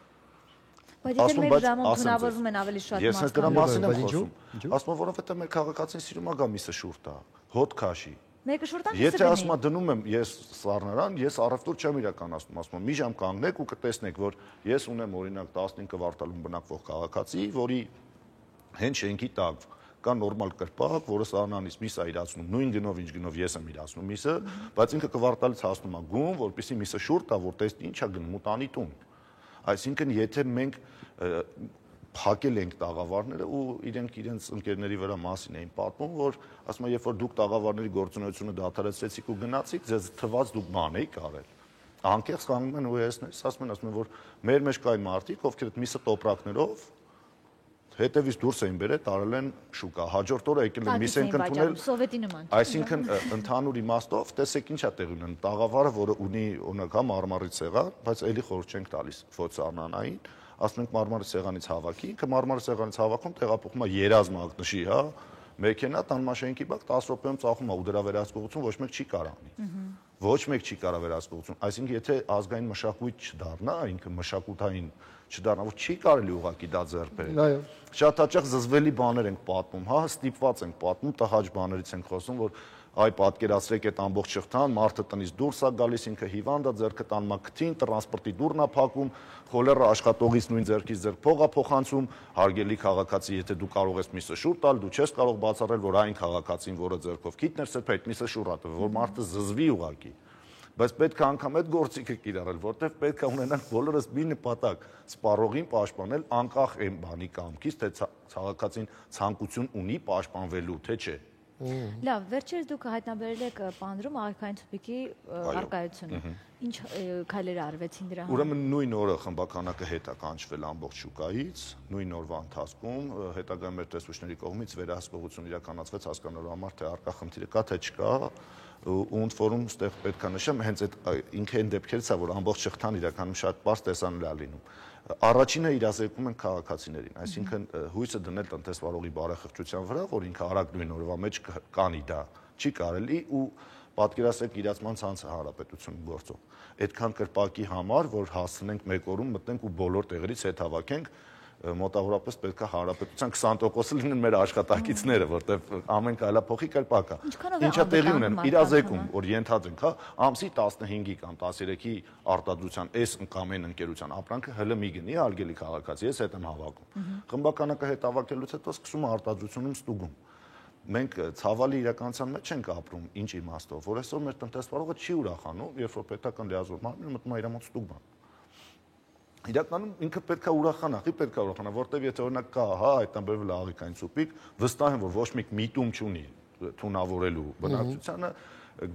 Բայց եթե 1 ժամում թունավորվում են ավելի շատ մարդիկ։ Ես հենց դրա մասին եմ խոսում։ Ասում եմ, որովհետեւ մեր քաղաքացին սիրում է գա միսը շուրջ տա, հոտ քաշի։ Մեկը շուրջ տա, Եթե ասում եմ դնում եմ ես սառնարան, ես առավոտուր չեմ իրականացնում, ասում եմ մի ժամ կանգնեք ու կտեսնեք, որ ես ունեմ օրինակ 15 կվարտալում բնակվող քաղաքացի, որի հենց շենքի տակ կա նորմալ կրպակ, որը սառնանից միս է իրացնում, նույն գնով ինչ գնով ես եմ իրացնում միսը, բայց ինքը կվարտալից հասնում է գում, որպեսզի միսը շուրջ տա, որ տեսնի ինչ է գնում ու տանի տուն։ Այսինքն, եթե մենք փակել ենք տաղավարները ու իրենք իրենց ընկերների վրա մասին էին պատմում, որ ասում են, երբ որ դուք տաղավարների գործունեությունը դադարեցրեցիք ու գնացիք, ձեզ թվաց դուք բան եք արել։ Անկեղծ կանգնում են ՈՒԵՍ-ներից, ասում են, որ մեր մեջ կային մարդիկ, ովքեր այդ միսը տոպրակներով հետևից դուրս էին բերել, տարել են շուկա։ Հաջորդ օրը եկել են միս են ընդունել։ Սովետի նման։ Այսինքն, ընդհանուր իմաստով, տեսեք ինչ է տեղի ունենում, տաղավարը, որը ունի օրինակ հա մարմարի սեղան, բայց էլի խորհուրդ չենք տալիս ոչ սառնանային, ասում ենք մարմարի սեղանից հավաքի, ինքը մարմարի սեղանից հավաքում տեղափոխում է երազ մագնշի, հա, մեքենա տանմաշենքի բակ 10 րոպեում ծախում է ու դրա վերահսկողություն ոչ մեկ չի կարող անի։ Ոչ մեկ չի կարող վերահսկողություն։ Այսինքն, եթե ազգային մշակույթ չդառնա, ինքը մշակութային չդառնա, որ չի կարելի ուղղակի դա ձեռք բերել։ Շատ հաճախ զզվելի բաներ ենք պատմում, հա, ստիպված ենք պատմում, տհաճ բաներից ենք խոսում, որ այ պատկերացրեք այդ ամբողջ շղթան, մարդը տնից դուրս է գալիս, ինքը հիվանդ է, ձեռքը տանում է քթին, տրանսպորտի դուռն է փակում, խոլերը աշխատողից նույն ձեռքից ձեռք փող է փոխանցում, հարգելի քաղաքացի, եթե դու կարող ես միսը շուռ տալ, դու չես կարող բացառել, որ այն քաղաքացին, որը ձեռքով քիթն էր սրբել, այդ միսը շուռ է տվել, որ մարդը զզվի ուղղակի։ Բայց պետք է անգամ այդ գործիքը կիրառել, որտեղ պետք է ունենանք բոլորս մի նպատակ՝ սպառողին պաշտպանել անկախ այն բանի կամքից, թե քաղաքացին ցանկություն ունի պաշտպանվելու, թե չէ։ Լավ, վերջերս դուք հայտնաբերել եք պանդրում աղիքային թուփիկի առկայությունը։ Ինչ քայլեր արվեցին դրա համար։ Ուրեմն նույն օրը խմբականակը հետ է կանչվել ամբողջ շուկայից, նույն օրվա ընթացքում հետագա մեր տեսուչների կողմից վերահսկողություն իրականացվեց հասկանալու համար, թե առկա խնդիրը կա թե չկա, ու ընդ որում ստեղ պետք է նշեմ, հենց այդ ինքը այն դեպքերից է, որ ամբողջ շղթան իրականում շատ պարզ տեսանելի է լինում։ Առաջինը իրազեկում են քաղաքացիներին, այսինքն հույսը դնել տնտեսվարողի բարեխղճության վրա, որ ինքը արագ նույն օրվա մեջ կանի դա, չի կարելի ու պատկերացրեք իրացման ցանցը հանրապետությունում գործող։ Այդքան կրպակի համար, որ հասցնենք մեկ օրում մտնենք ու բոլոր տեղերից հետ հավաքենք, մոտավորապես պետք է հանրապետության 20%-ը լինեն մեր աշխատակիցները, որտեղ ամեն կայլափոխի կրպակա։ Ինչա տեղի ունեն, իրազեկում, որ ենթադրենք, հա, ամսի 15-ի կամ 13-ի արտադրության այս կամ այն ընկերության ապրանքը հələ մի գնի, հարգելի քաղաքացի, ես հետ եմ հավաքում։ Խմբականակը հետ հավաքելուց հետո սկսում է արտադրությունում ստուգում։ Մենք ցավալի իրականության մեջ ենք ապրում, ինչ իմաստով, որ այսօր մեր տնտեսվարողը չի ուրախանում, երբ որ պետական լիազոր մարմինը մտնում է իր մոտ ստուգման։ Իրականում ինքը պետք է ուրախանա, պետք է ուրախանա, որտեվ եթե օրինակ կա, հա, հայտնաբերվել աղիքային թուփիկ, վստահ եմ, որ ոչ մեկ միտում չունի թունավորելու բնակչությանը,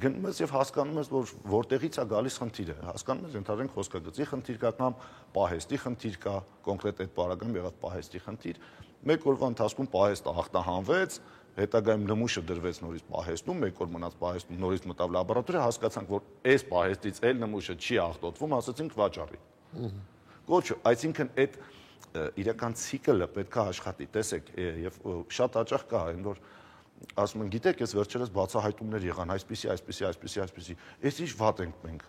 գնում ես եւ հասկանում ես, որ որտեղից է գալիս խնդիրը, հասկանում ես, ընդհանրենք խոսքագծի խնդիր կա կամ պահեստի խնդիր կա, կոնկրետ այդ բառականում եղավ պահեստի խնդիր, մեկ օրվա ընթացքում պահեստը ախտահանվեց, հետագայում նմուշը դրվեց նորից պահեստում, մեկ օր մնաց պահեստում, նորից մտավ լաբորատորիա, հասկացանք, որ այս պահեստից էլ նմուշը չի ախտոտվում, ասացինք վաճառի։ Կոչ, այսինքն այդ իրական ցիկլը պետք է աշխատի, տեսեք, եւ շատ հաճախ կա այն, որ ասում են, գիտեք, ես վերջերս բացահայտումներ եղան, այսպիսի, այս ինչ վատ ենք մենք։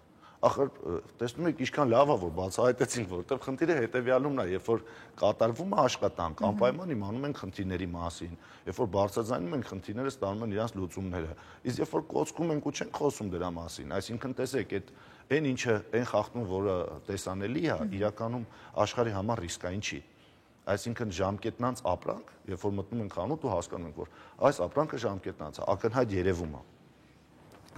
Ախր տեսնում եք, ինչքան լավ է, որ բացահայտեցինք, որտեղ խնդիրը հետեւյալումն է, երբ որ կատարվում է աշխատանք, անպայման իմանում ենք խնդիրների մասին, երբ որ բարձրաձայնում ենք խնդիրները, ստանում են իրենց լուծումները։ Իսկ երբ որ կոծկում ենք ու չենք խոսում դրա մասին, այսինքն տեսեք, այն ինչը այն խախտում, որը տեսանելի է, իրականում աշխարհի համար ռիսկային չի։ Այսինքն ժամկետնանց ապրանք, երբ որ մտնում ենք խանութ ու հասկանում ենք, որ այս ապրանքը ժամկետնանց է, ակնհայտ երևում է։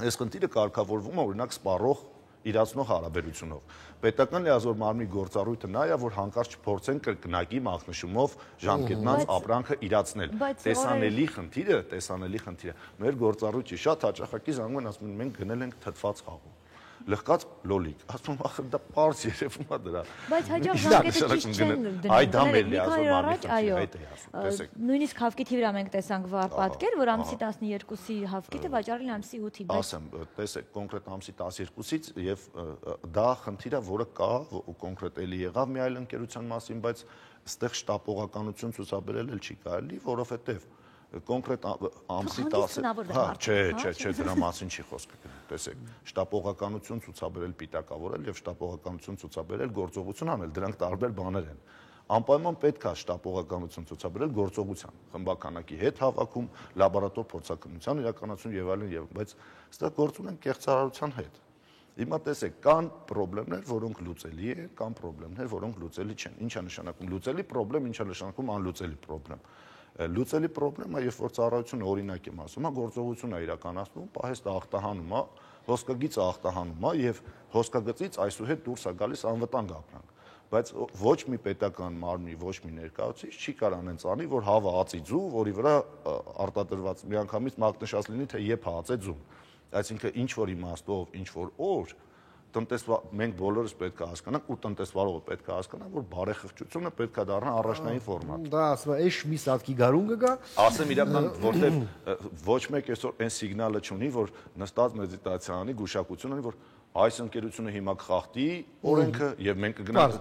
Այս խնդիրը կարգավորվում է օրինակ սպառող իրացնող հարաբերությունով։ Պետական լիազոր մարմնի գործառույթը նա է, որ հանկարծ չփորձեն կրկնակի մախնշումով ժամկետնանց ապրանքը իրացնել։ Տեսանելի խնդիրը, մեր գործառույթի շատ հաճախակի զանգում են ասում են մենք գնել ենք թթված խաղում։ Լղկած լոլիկ, ասում ախր դա պարզ երևում է դրա։ Բայց հաջող ժամկետը ճիշտ չեն դնում։ Այ դա մեր լիազոր այո, նույնիսկ հավկիթի վրա մենք տեսանք պատկեր, որ ամսի 12-ի հավկիթը վաճառել ամսի 8-ի, բայց ասեմ, տեսեք, կոնկրետ ամսի 12-ից եւ դա խնդիր է, որը կա, կոնկրետ էլի եղավ մի այլ ընկերության մասին, բայց այստեղ շտապողականություն ցուցաբերել էլ չի կարելի, որովհետեւ կոնկրետ ամսի 10 չէ, դրա մասին չի խոսքը գնում։ Տեսեք, շտապողականություն ցուցաբերել պիտակավորել եւ շտապողականություն ցուցաբերել գործողություն անել, դրանք տարբեր բաներ են։ Անպայման պետք է շտապողականություն ցուցաբերել գործողության, խմբականակի հետ հավաքում, լաբորատոր փորձաքննության իրականացում եւ այլն, բայց այստեղ գործ ունեն կեղծարարության հետ։ Հիմա տեսեք, կան խնդիրներ, որոնք լուծելի են, կան խնդիրներ, որոնք լուծելի չեն։ Ինչ է նշանակում լուծելի խնդրեմ, ինչ է նշանակում անլուծելի խնդրեմ։ Լուծելի խնդրեմը, երբ որ ծառայությունը օրինակ եմ ասում, գործողություն է իրականացնում, պահեստը ախտահանում է, հոսքագիծը ախտահանում է եւ հոսքագծից այսուհետ դուրս է գալիս անվտանգ ապրանք։ Բայց ոչ մի պետական մարմնի, ոչ մի ներկայացուցիչ չի կարող անենց անի, որ հավը ածի ձու, որի վրա արտադրված միանգամից մակնշած լինի, թե երբ հացե ձուն։ Այսինքն ինչ որ իմաստով, ինչ որ օր մենք բոլորս պետք է հասկանանք ու տնտեսվարողը պետք է հասկանա, որ բարեխղճությունը պետք է դառնա առաջնային ֆորմատ։ Դա ասում է, «Էշ մի սատկի գարուն կգա»։ Ասեմ իրական, որտեղ ոչ մեկ այսօր այն սիգնալը չունի, որ նստած մեդիտացիա անի, գուշակություն անի, որ այս ընկերությունը հիմա կխախտի օրենքը եւ մենք կգնանք։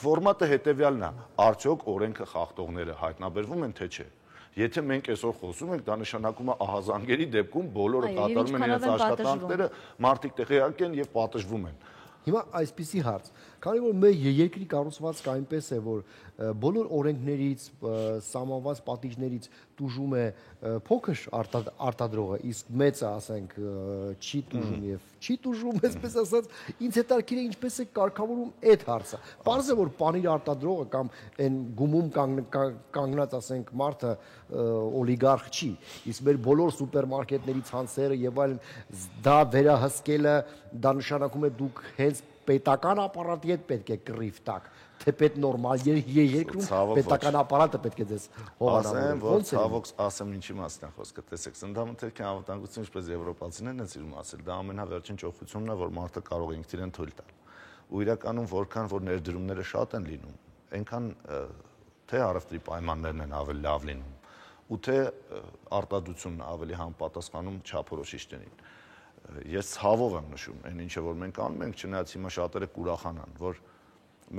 Ֆորմատը հետեւյալն է. արդյոք օրենքը խախտողները հայտնաբերվում են թե չէ։ Եթե մենք այսօր խոսում ենք, դա նշանակում է ահազանգերի դեպքում բոլորը կատարում են իրենց աշխատանքները, մարդիկ տեղյակ են եւ պատժվում են։ Հիմա այսպիսի հարց, քանի որ մեր երկրի կառուցվածքը այնպես է, որ բոլոր օրենքներից, սահմանված պատիժներից տուժում է փոքր արտադրողը, իսկ մեծը, ասենք, չի տուժում եւ չի տուժում, այսպես ասած, ինձ հետաքրքիր է ինչպես է կարգավորում այդ հարցը։ Պարզ է, որ պանիր արտադրողը կամ այն գումում կանգնած, ասենք, մարդը օլիգարխ չի, իսկ մեր բոլոր սուպերմարկետների ցանցերը եւ այլն դա վերահսկելը, դա նշանակում է դուք հենց պետական ապարատի հետ պետք է կռիվ տակ, թե պետ նորմալ երկրում պետական ապարատը պետք է ձեզ հովանավորել։ Որ ցավոք ասեմ ինչի մասն է խոսքը, տեսեք, սննդամթերքի անվտանգություն, ինչպես եվրոպացիներն են սիրում ասել, դա ամենավերջին ճոխությունն է, որ մարդը կարող է ինքնին թույլ տալ։ Ու իրականում որքան որ ներդրումները շատ են լինում, այնքան թե առևտրի պայմաններն են ավելի լավ լինում, ու թե արտադրությունն ավելի համապատասխանում չափորոշիչներին։ Ես ցավով եմ նշում, այն ինչը որ մենք անում ենք, չնայած հիմա շատերը կուրախանան, որ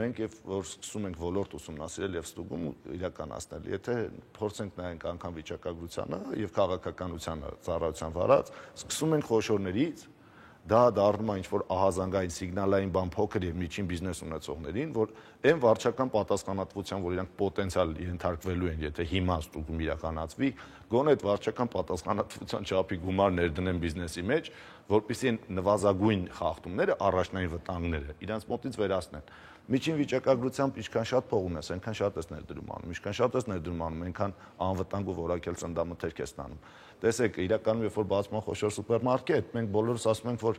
մենք եւ որ սկսում ենք ոլորտ ուսումնասիրել եւ ստուգում իրականացնել, եթե փորձենք նայենք անգամ վիճակագրությանը եւ քաղաքականությանը ծառայության վարած, սկսում ենք խոշորներից, դա դառնում է ինչ-որ ահազանգային սիգնալային բան փոքր եւ միջին բիզնես ունեցողներին, որ այն վարչական պատասխանատվության, որ իրանք պոտենցիալ ենթարկվելու են, եթե հիմա ստուգում իրականացվի, գոնե այդ վարչական պատասխանատվության չափի գումար ներդնեն բիզնեսի մեջ, որպեսզի նվազագույն խախտումները, առաջնային վտանգները իրանց մոտից վերացնեն։ Միջին վիճակագրությամբ ինչքան շատ փող ունես, այնքան շատ ես ներդրում անում, ինչքան շատ ես ներդրում անում, այնքան անվտանգ ու որակյալ ծննդամթերք ես ստանում։ Տեսեք, իրականում երբ որ բացվում է խոշոր սուպերմարկետ, մենք բոլորս ասում ենք, որ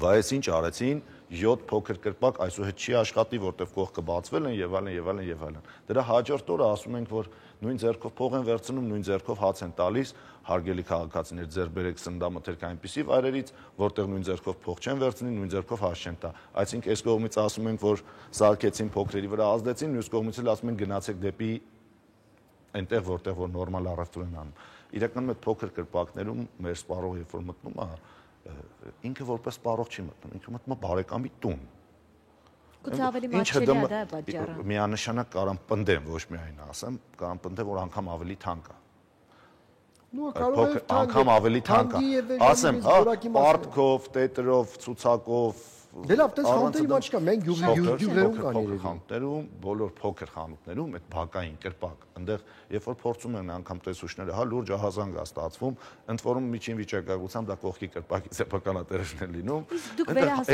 վայես ինչ արեցին, 7 փոքր կրպակ այսուհետ չի աշխատի, որտեվ կողքը բացվել են եւ այլն եւ այլն եւ այլն։ Դրա հաջորդ օրը ասում ենք, որ նույն ձեռքով փող են վերցնում, նույն ձեռքով հաց են տալիս, հարգելի քաղաքացիներ, ձեր բերեք սննդամթերք այնպիսի վայրերից, որտեղ նույն ձեռքով փող չեն վերցնի, նույն ձեռքով հաց չեն տա։ Այսինքն այս կողմից ասում ենք, որ սարքեցին փոքրերի վրա ազդեցին, մյուս կողմից էլ ասում են գնացեք դեպի այնտեղ, որտեղ որ նորմալ առևտուր են անում։ Իրականում այդ փոքր կրպակներում մեր սպառողը երբ որ մտնում է, ինքը որպես սպառող չի մտնում, ինքը մտնում է բարեկամի տուն։ Գուցե ավելի մատչելի է դա պատճառը։ Միանշանակ կարամ պնդեմ, ոչ միայն ասեմ, կարամ պնդեմ, որ անգամ ավելի թանկ է։ Անգամ ավելի թանկ է։ Ասեմ, պարտքով, տետրով, ցուցակով Դե լավ, տես խանութերի մա չկա, մենք գյուղերում կան երևի։ Խանութերում, բոլոր փոքր խանութներում այդ բակային կրպակ, այնտեղ երբ որ փորձում են անգամ տեսուչները, հա լուրջ ահազանգ է ստացվում, ընդ որում միջին վիճակագրությամբ դա կողքի կրպակի սեփականատերերն են լինում։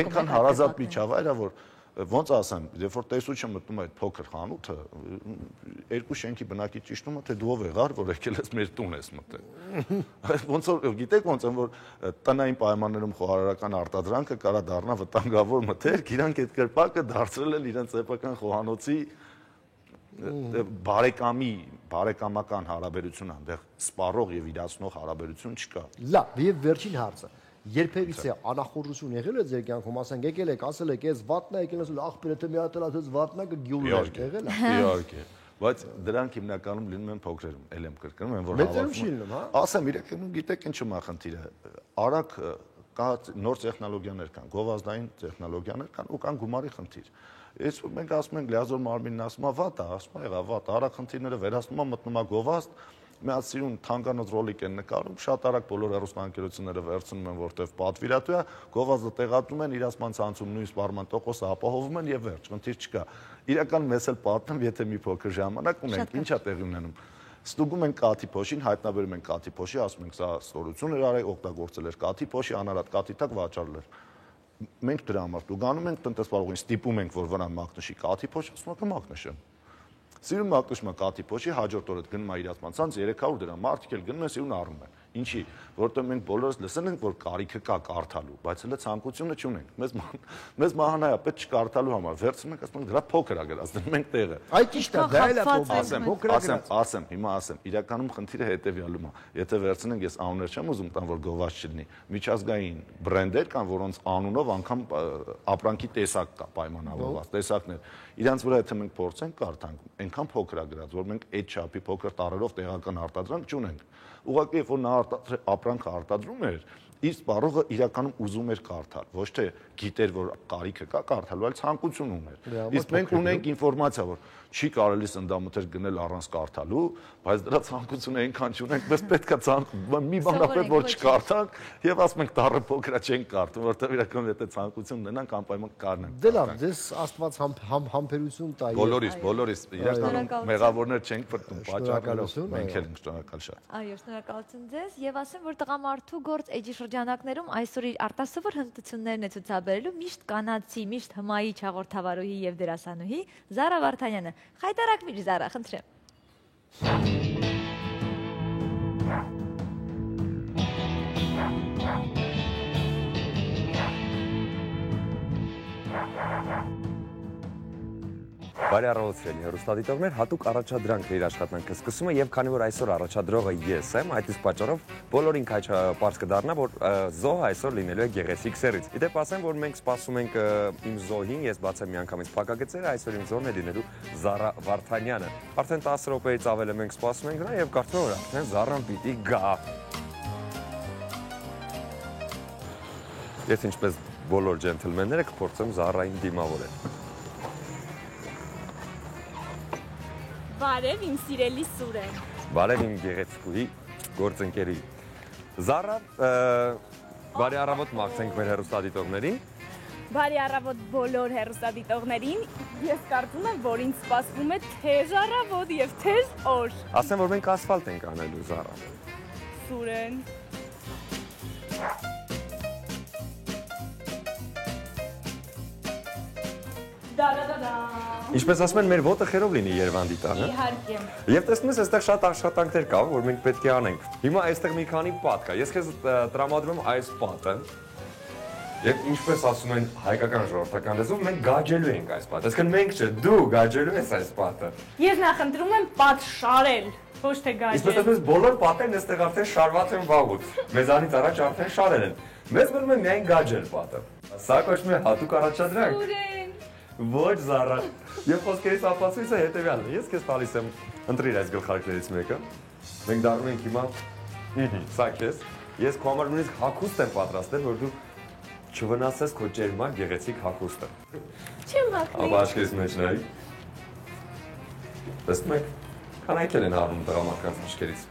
Այնքան հարազատ միջավայր է, որ ոնց ասեմ, երբ որ տեսուչը մտնում է այդ փոքր խանութը, երկու շենքի բնակիչ ճիշտում է, թե դու ով եղար, որ եկել ես մեր տուն ես մտել։ Ոնց որ գիտեք ոնց են որ տնային պայմաններում խոհարարական արտադրանքը կարա դառնա վտանգավոր մթերք, իրանք այդ կրպակը դարձրել են իրենց սեփական խոհանոցի բարեկամական հարաբերություն այնտեղ սպառող եւ իրացնող հարաբերություն չկա։ Լավ, եւ վերջին հարցը։ Երբևիցե անախորժություն եղել է ձեր կյանքում, ասենք եկել եք, ասել եք, ես վատնա եկել ասել, աղբերը թե մի հատ լացած վատնակը գյուլներ եղել է։ Իհարկե։ Բայց դրանք հիմնականում լինում են փոքրերում, ել եմ կրկնում, են որ հավատում։ Ասեմ, իրականում գիտեք ինչու է խնդիրը։ Արագ կա նոր տեխնոլոգիաներ կան, գովազդային տեխնոլոգիաներ կան ու կան գումարի խնդիր։ Ես մենք ասում ենք լիազոր մարմինն ասում է վատ է, ասում է եղա վատ, արագ խնդիրները վերացնում է, մտնում է գովազդ, մի հատ սիրուն թանկանոց ռոլիկ են նկարում, շատ արագ բոլոր հեռուստաընկերությունները վերցնում են, որտեղ պատվիրատու է, գովազդը տեղադրում են, իրացման ցանցում նույն սպառման տոկոսը ապահովում են եւ վերջ, խնդիր չկա։ Իրական մեզ էլ պատմեմ, եթե մի փոքր ժամանակ ունենք, ի՞նչ է տեղի ունենում։ Ստուգում են կաթի փոշին, հայտնաբերում են կաթի փոշի, ասում ենք սա ստորություն էր արել, օգտագործել էր կաթի փոշի, անարատ կաթի տակ վաճառել էր։ Մենք դրա համար տուգանում ենք տնտեսվարողին, ստիպում ենք, որ վրան մակնշի կաթի փոշ, ասում ենք մակնշեմ։ Սիրուն մակնշում է կաթի փոշի, հաջորդ օրը գնում է իրացման ցանց 300 դրամ, մարդիկ էլ գնում են սիրուն առնում են։ Ինչի, որտեղ մենք բոլորս լսել ենք, որ կարիքը կա կարդալու, բայց հենց ցանկությունը չունենք։ Մեզ մահանայապետ չկարդալու համար վերցնում ենք, ասում ենք դրա փոքր է գրած, դնում ենք տեղը։ Այդ ճիշտ է, դա էլ է փոքր է գրած։ Ասեմ, հիմա ասեմ, իրականում խնդիրը հետեւյալում է։ Եթե վերցնենք, ես անուններ չեմ ուզում տան, որ գովազդ չլինի։ Միջազգային բրենդեր կան, որոնց անունով անգամ ապրանքի տեսակ կա, պայմանավորված տեսակներ։ Իրանց վրա եթե մենք փորձենք կարդանք, այնքան փոքր է գրած, որ մենք այդ չափի փոքր տարերով տեղական արտադրանք չունենք։ Ուղղակի երբ որ նա ապրանքը արտադրում էր, իր սպառողը իրականում ուզում էր կարդալ, ոչ թե գիտեր, որ կարիքը կա կարդալու, այլ ցանկություն ուներ։ Իսկ մենք ունենք ինֆորմացիա, որ չի կարելի սնդամթեր գնել առանց կարդալու, բայց դրա ցանկությունը այնքան չունենք, մեզ պետք է մի բանապետ, որ չկարդանք, եւ ասում ենք դառը փոքր է չենք կարդում, որտեղ իրականում եթե ցանկություն ունենանք, անպայման կարդանք։ Դե լավ, ձեզ Աստված համբերություն տա։ Բոլորիս, իրականում մեղավորներ չենք պատտում, պատճառներով մենք էլ ենք շնորհակալ շատ։ Այո, շնորհակալություն ձեզ եւ ասեմ, որ տղամարդու գործ էջի շրջանակներում այսօր իր արտասովոր հմտություններն է ցուցաբերելու միշտ կանացի, միշտ հմայի հաղորդավարուհի եւ դերասանուհի Զարա Վարդանյանը։ Խայտարակվիր Զարա, խնդրեմ։ Բարի առավոտ սիրելի հեռուստադիտողներ, հատուկ առաջադրանք իր աշխատանքը սկսում է եւ քանի որ այսօր առաջադրողը ես եմ, այդ իսկ պատճառով բոլորին պարզ կդառնա, որ զոհը այսօր լինելու է գեղեցիկ սեռից։ Իդեպ ասեմ, որ մենք սպասում ենք իմ զոհին, ես բացեմ միանգամից փակագծերը, այսօր իմ զոհն է լինելու Զարա Վարդանյանը։ Արդեն 10 րոպեից ավել է մենք սպասում ենք նրան եւ կարծում եմ, որ արդեն Զարան պիտի գա։ Ես ինչպես բոլոր ջենթլմենները կփորձեմ Զարային դիմավորել։ Բարև իմ սիրելի Սուրեն։ Բարև իմ գեղեցկուհի գործընկերի։ Զարա, բարի առավոտ մաղթենք մեր հեռուստադիտողներին։ Բարի առավոտ բոլոր հեռուստադիտողներին։ Ես կարծում եմ, որ ինձ սպասվում է թեժ առավոտ եւ թեժ օր։ Ասեմ, որ մենք ասֆալտ ենք անելու, Զարա։ Սուրեն։ Ինչպես ասում են, մեր ոտը խերով լինի Երևան դիտանը։ Իհարկե։ Եվ տեսնում ես, այստեղ շատ աշխատանքներ կա, որ մենք պետք է անենք։ Հիմա այստեղ մի քանի պատ կա։ Ես քեզ տրամադրում եմ այս պատը։ Եվ ինչպես ասում են հայկական ժողովրդական լեզվով, մենք գաջելու ենք այս պատը։ Այսինքն մենք չէ, դու գաջելու ես այս պատը։ Ես նախընտրում եմ պատ շարել, ոչ թե գաջել։ Ինչպես ասում ես, բոլոր պատերն այստեղ արդեն շարված են վաղուց։ Մեզանից առաջ արդեն շարել են։ Մեզ մնում է միայն գաջել պատը։ Սա կոչվում է հատուկ առաջադրանք։ Ոչ Զարա։ Եվ խոսքերից ապացույցը հետևյալն է։ Ես քեզ տալիս եմ ընտրիր այս գլխարկներից մեկը։ Մենք դառնում ենք հիմա սա քեզ։ Ես քո համար նույնիսկ հագուստ եմ պատրաստել, որ դու չվնասես քո ջերմակ գեղեցիկ հագուստը։ Չեմ հագնի։ Ապա աչքերից մեջ նայ։ Տեսնում եք, կանայք են առնում տղամարդկանց աչքերից։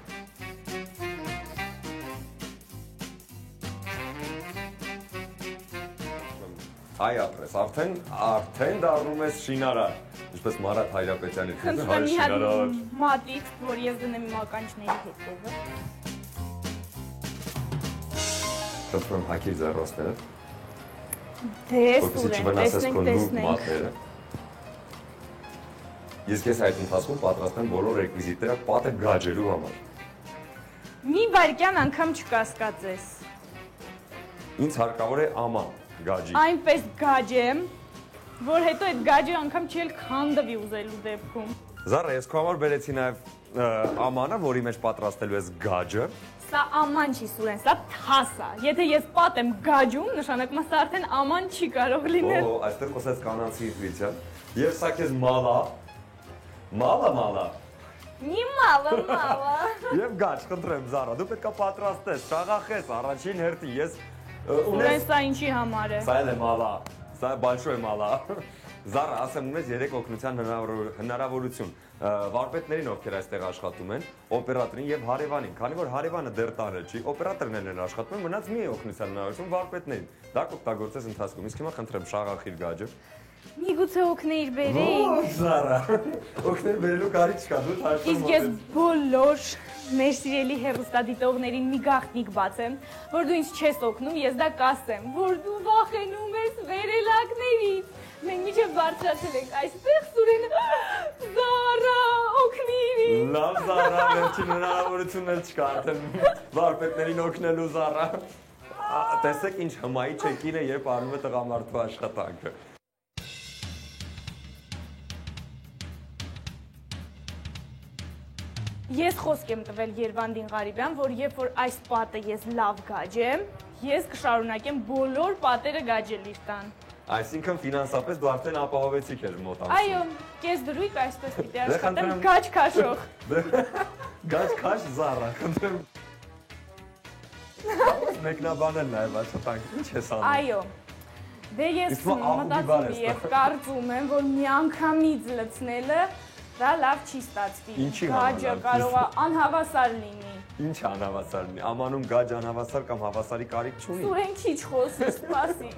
Այ ապրես, արդեն դառնում ես շինարար, ինչպես Մարատ Հայրապետյանի թեզը, հայ շինարար։ Մատից, որ ես դնեմ իմ ականջների հետևը։ Խնդրում հագիր ձեռոցները։ Որպեսզի չվնասես քո նուրբ մատները։ Ես քեզ այդ ընթացքում պատրաստեմ բոլոր ռեկվիզիտները պատը գաջելու համար։ Մի վայրկյան անգամ չկասկածես։ Ինձ հարկավոր է աման գաջի։ Այնպես գաջեմ, որ հետո այդ գաջը անգամ չի էլ քանդվի ուզելու դեպքում։ Զարա, ես քո համար բերեցի նաև ամանը, որի մեջ պատրաստելու ես գաջը։ Սա աման չի, Սուրեն, սա թաս է։ Եթե ես պատ եմ գաջում, նշանակում է սա արդեն աման չի կարող լինել։ Օ, այստեղ խոսեց կանանցի ինտուիցիան։ Եվ սա քեզ մալա։ Մալա։ Մի մալա։ Եվ գաջ, խնդրեմ, Զարա, դու պետք է պատրաստես, շաղախես առաջին հերթին։ Ես Սուրեն, սա ինչի համար է։ Սա էլ է մալա։ Սա большой մալա։ Զարա, ասեմ, ունես 3 օգնության հնարավորություն։ Վարպետներին, ովքեր այստեղ աշխատում են, օպերատորին եւ հարևանին։ Քանի որ հարևանը դեռ տանը չի, օպերատորներն են աշխատում, մնաց մի օգնության հնարավորություն վարպետներին։ Դա կօգտագործես ընթացքում։ Իսկ հիմա խնդրեմ շաղախիր գաջը։ Միգուցե օգնեիր բերեին։ Զարա, օգնել բերելու կարիք չկա, դու թաշում։ Իսկ ես բոլոր մեր սիրելի հեռուստադիտողներին մի գաղտնիք բացեմ, որ դու ինձ չես օգնում, ես դա կասեմ, որ դու վախենում ես վերելակներից։ Մենք միջև բարձրացել ենք այստեղ, Սուրենը, Զարա, օգնիր ինձ։ Լավ, Զարա, վերջին հնարավորությունն էլ չկա, արդեն վարպետներին օգնելու Զարա։ Տեսեք ինչ հմայի չեկին է, երբ անում է տղամարդու աշխատանքը։ Ես խոսք եմ տվել Երվանդին Ղարիբյան, որ երբ որ այս պատը ես լավ գաջեմ, ես կշարունակեմ բոլոր պատերը գաջել իր տան։ Այսինքն ֆինանսապես դու արդեն ապահովեցի քեզ մոտ ամսին։ Այո, կես դրույթ այսպես պիտի աշխատեմ գաջ քաշող։ Գաջ քաշ Զարա, խնդրեմ։ Մեկնաբանել նաև աշխատանքը, ինչ ես անում։ Այո։ Դե ես մտածում եւ կարծում եմ, որ միանգամից լցնելը դա լավ չի ստացվի։ Գաջը կարող է անհավասար լինի։ Ինչ անհավասար լինի։ Ամանում գաջ անհավասար կամ հավասարի կարիք չունի։ Սուրեն քիչ խոսի, սպասի։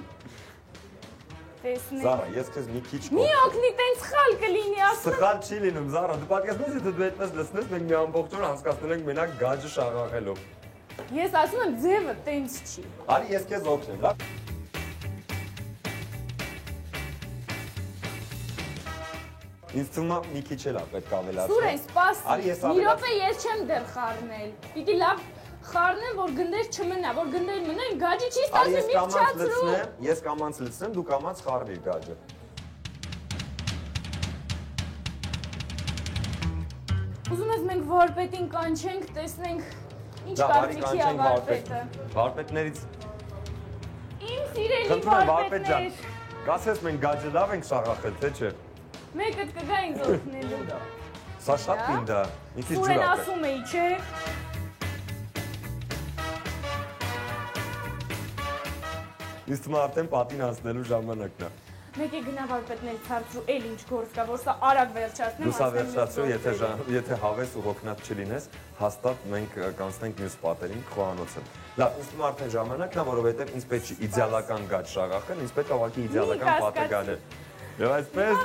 Տեսնենք։ Զարա, ես քեզ մի քիչ Մի օգնի, տենց սխալ կլինի, ասա։ Սխալ չի լինում, Զարա, դու պատկերացնես, եթե դու այդպես լցնես, մենք մի ամբողջ օր անցկացնել ենք մենակ գաջը շաղախելով։ Ես ասում եմ, ձևը տենց չի։ Արի ես քեզ օգնեմ, լավ։ Ինձ թվում է մի քիչ էլ է պետք ավելացնել։ Սուրեն, սպասի։ Մի րոպե ես չեմ դեռ խառնել։ Պիտի լավ խառնեմ, որ գնդեր չմնա, որ գնդեր մնան, գաջի չի ստացվում, մի փչացրու։ Ես կամանց լցնեմ, դու կամանց խառնիր գաջը։ Ուզում ես մենք վարպետին կանչենք, տեսնենք ինչ կարծիքի է վարպետը։ Վարպետներից Իմ սիրելի վարպետներ։ Կասես մենք գաջը լավ ենք շաղախել, թե չէ։ Մեկը կգա ինձ օգնելու։ Սա շատ պինդ է, մի քիչ ջուր Սուրեն ասում էի, չէ։ Իսկ թվում է արդեն պատին անցնելու ժամանակն է։ Մեկ է գնա վարպետներից հարցրու, էլ ինչ գործ կա, որ սա արագ վերջացնեմ։ Դու սա վերջացրու, եթե հավես ու հոգնած չլինես, հաստատ մենք կանցնենք մյուս պատերին խոհանոցը։ Լավ, ինձ թվում է արդեն ժամանակն է, որովհետև ինձ պետք չի իդեալական գաջ շաղախել, ինձ պետք է ուղղակի իդեալական պատը գանել։ Եվ այսպես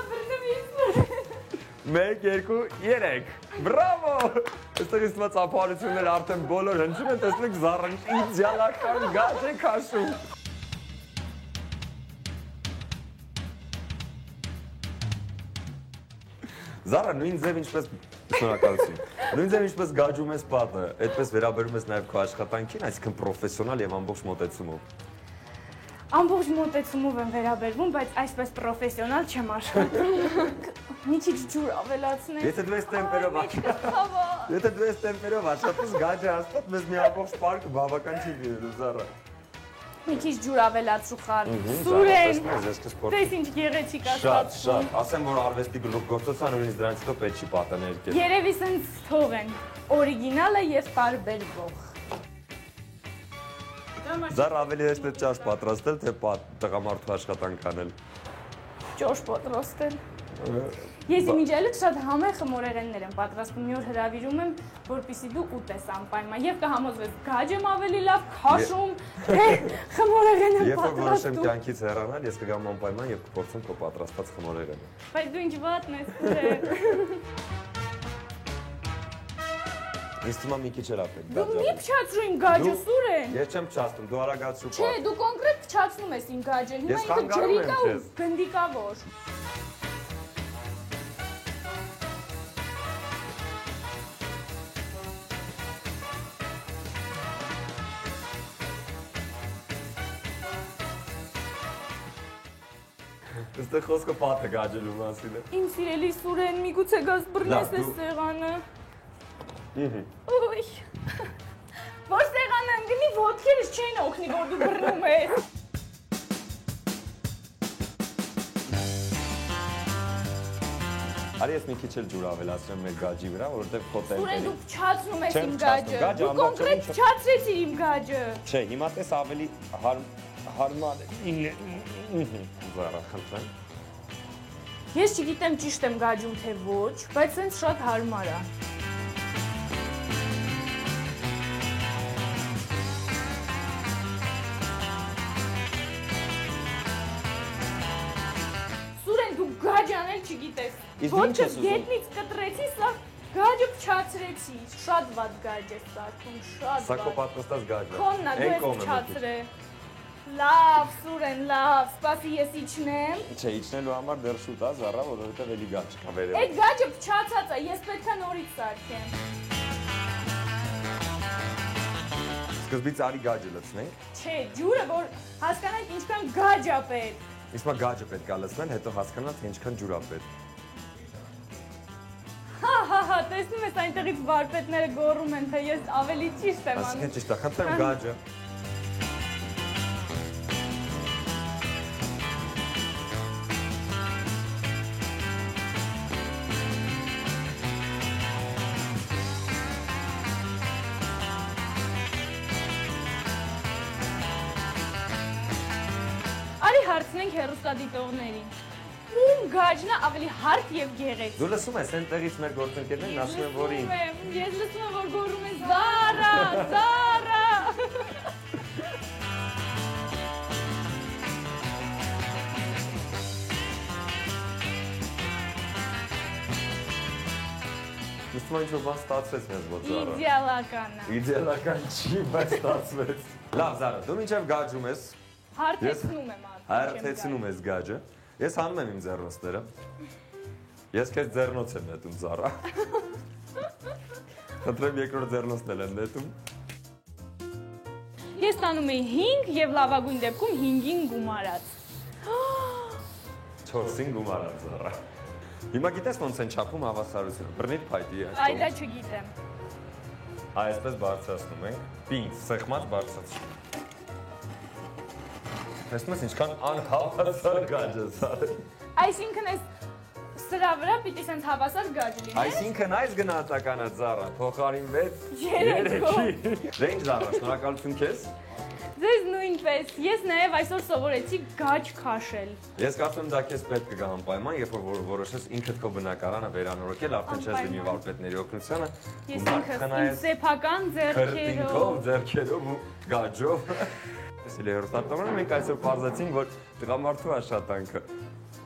1, 2, 3 Բրավո! Այստեղ ինձ թվում է ծափահարությունները արդեն բոլոր հնչում են, տեսնեք Զարան իդեալական գաջ է քաշում։ Զարա, նույն ձև ինչպես շնորհակալություն։ Նույն ձև ինչպես գաջում ես պատը, այդպես վերաբերում ես նաև քո աշխատանքին, այսինքն պրոֆեսիոնալ եւ ամբողջ մոտեցումով։ Ամբողջ մոտեցումով եմ վերաբերվում, բայց այսպես պրոֆեսիոնալ չեմ աշխատում։ Մի քիչ ջուր ավելացնեմ։ Եթե դու ես տեմպերով աշխատես, գաջը հաստատ մեզ մի ամբողջ պարկ բավական չի լինելու, Զարա։ Մի քիչ ջուր ավելացրու խառն։ Սուրեն, տես ինչ գեղեցիկ աշխատում։ Շատ, ասեմ, որ արվեստի գլուխգործոցան նույնիսկ դրանից հետո պետք չի պատը ներկել։ Երևի սենց թող են, օրիգինալը եւ տարբերվող։ Զար ավելի հեշտ է ճաշ պատրաստել, թե տղամարդու աշխատանք անել։ Ճաշ պատրաստել։ Ես իմիջայլուց շատ համեղ խմորեղեններ եմ պատրաստում, մի օր հրավիրում եմ, որպեսզի դու ուտես անպայման եւ կհամոզվես գաջ եմ ավելի լավ քաշում, թե խմորեղեն եմ պատրաստում։ Երբ որ որոշեմ կյանքից հեռանալ, ես կգամ անպայման եւ կփորձեմ քո պատրաստած խմորեղենը։ Բայց դու ինչ վատն ես, Սուրեն։ Ինձ թվում է մի քիչ էլ ապեք Դու մի փչացրու իմ գաջը, Սուրեն։ Ես չեմ փչացնում, դու արագացրու Չէ, դու կոնկրետ փչացնում ես իմ գաջը։ Հիմա ինքը ջրիկա ու գնդիկավոր։ Այստեղ խոսքը պատը գաջելու մասին է։ Իմ սիրելի Սուրեն, միգուցե գազ բռնես այս սեղանը։ Ուй։ Որ սեղանը ընկնի, ոտքերս չեն օգնի, որ դու բռնում ես։ Արի ես մի քիչ էլ ջուր ավելացրեմ մեր գաջի վրա, որովհետև խոտը Սուրեն, դու փչացնում ես իմ գաջը։ Դու կոնկրետ փչացրեցի իմ գաջը։ Չէ, հիմա տես ավելի հարմար է։ Զարա, խնդրեմ։ Ես չգիտեմ ճիշտ եմ գաջում թե ոչ, բայց սենց շատ հարմար է։ Սուրեն, դու գաջ անել չգիտես։ Ոտքս գետնից կտրեցի, սա գաջը փչացրեցի։ Շատ վատ գաջ է սարքում, շատ վատ։ Սա քո պատրաստած գաջը։ Քոնն է, դու ես փչացրե։ Լավ, Սուրեն, լավ, սպասի ես իջնեմ։ Չէ, իջնելու համար դեռ շուտ է, Զարա, որովհետև էլի գաջ կա վերևում։ Այդ գաջը փչացած է, ես պետք է նորից սարքեմ։ Սկզբից արի գաջը լցնենք։ Չէ, ջուրը, որ հասկանանք ինչքան գաջ է պետք։ Իսկ գաջը պետք է լցնել, հետո հասկանալ, թե ինչքան ջուր է պետք։ Հա, տեսնում ես այնտեղից վարպետները գոռում են, թե ես ավելի ճիշտ եմ անում։ Այսինքն ճիշտ է, խնդրեմ գաջը։ Արի հարցնենք հեռուստադիտողներին։ Ում գաջն է ավելի հարթ եւ գեղեցիկ։ Դու լսում ես այնտեղից մեր գործընկերներն ասում են, որ ին։ Ես լսում եմ, որ գոռում են Զարա, Զարա։ Իսկ ինչ-որ բան ստացվեց մեզ ոչ Զարա։ Իդեալական է։ Իդեալական չի, բայց ստացվեց։ Լավ, Զարա, դու մինչև գաջում ես։ Հարթեցնում եմ արդեն։ Հարթեցնում ես գաջը։ Ես հանում եմ իմ ձեռնոցները։ Ես քեզ ձեռնոց եմ նետում, Զարա։ Խնդրեմ երկրորդ ձեռնոցն էլ եմ նետում։ Ես տանում էի 5 եւ լավագույն դեպքում 5-ին գումարած։ 4-ին գումարած, Զարա։ Հիմա գիտես ոնց են չափում հավասարությունը։ Բռնիր փայտի այս։ Այ դա չգիտեմ։ Այսպես բարձրացնում ենք։ Պինդ, սեղմած բարձրացնում։ Տեսնում ես ինչքան անհավասար գաջ է Զարա։ Այսինքն այս սրա վրա պիտի սենց հավասար գաջ լինի։ Այսինքն այս գնահատականը Զարա փոխարինվեց 3-ով։ Դե ինչ Զարա, շնորհակալություն քեզ։ Ձեզ նույնպես։ Ես նաև այսօր սովորեցի գաջ քաշել։ Ես կարծում եմ դա քեզ պետք կգա անպայման, երբ որ որոշես ինքդ քո բնակարանը վերանորոգել, արդեն չես դիմի վարպետների օգնությանը։ Ես ինքս իմ սեփական ձեռքերով ու գաջով։ Տեսել եք հերոստատորը մենք այսօր բարձացինք, որ տղամարդու աշխատանքը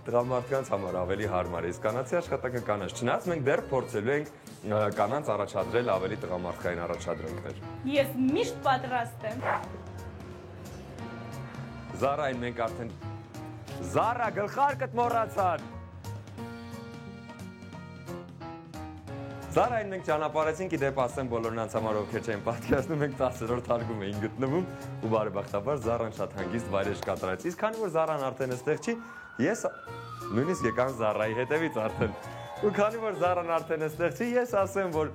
տղամարդկանց համար ավելի հարմար է, իսկ կանացի աշխատանքը կանանց։ Չնայած մենք դեռ փորձելու ենք կանանց առաջադրել ավելի տղամարդկային առաջադրանքներ։ Ես միշտ պատրաստ եմ։ Զարային մենք արդեն Զարա գլխարկդ մոռացան։ Զարային մենք ճանապարհեցինք, իդեպ ասեմ բոլորն անց համար ովքեր չեն պատկերացնում, մենք 10-րդ հարկում էինք գտնվում ու բարեբախտաբար Զարան շատ հանգիստ վայրեջ կատարեց։ Իսկ քանի որ Զարան արդեն այստեղ չի, ես նույնիսկ եկան Զարայի հետևից արդեն։ Ու քանի որ Զարան արդեն այստեղ չի, ես ասեմ, որ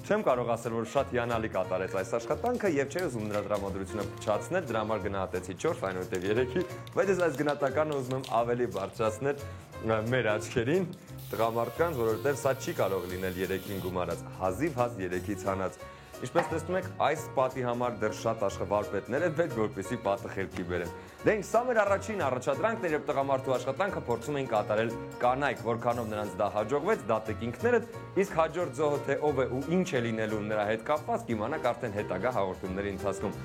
չեմ կարող ասել, որ շատ հիանալի կատարեց այս աշխատանքը եւ չէի ուզում նրա դրամատուրգությունը փչացնել, դրա համար գնահատեցի 4, այնուհետեւ 3-ի, բայց ես այս գնահատականը ուզում եմ ավելի բարձրացնել մեր աչքերին տղամարդկանց, որովհետեւ սա չի կարող լինել 3-ին գումարած, հազիվ հազ 3-ից հանած։ Ինչպես տեսնում եք, այս պատի համար դեռ շատ աշխատավարպետներ են պետք, որպեսզի պատը խելքի բերեն։ Դե ինչ, սա մեր առաջին առաջադրանքն էր, երբ տղամարդու աշխատանքը փորձում էին կատարել կանայք, որքանով նրանց դա հաջողվեց, դատեք ինքներդ, իսկ հաջորդ զոհը թե ով է ու ինչ է լինելու նրա հետ կապված, կիմանաք արդեն հետագա հաղորդումների ընթացքում։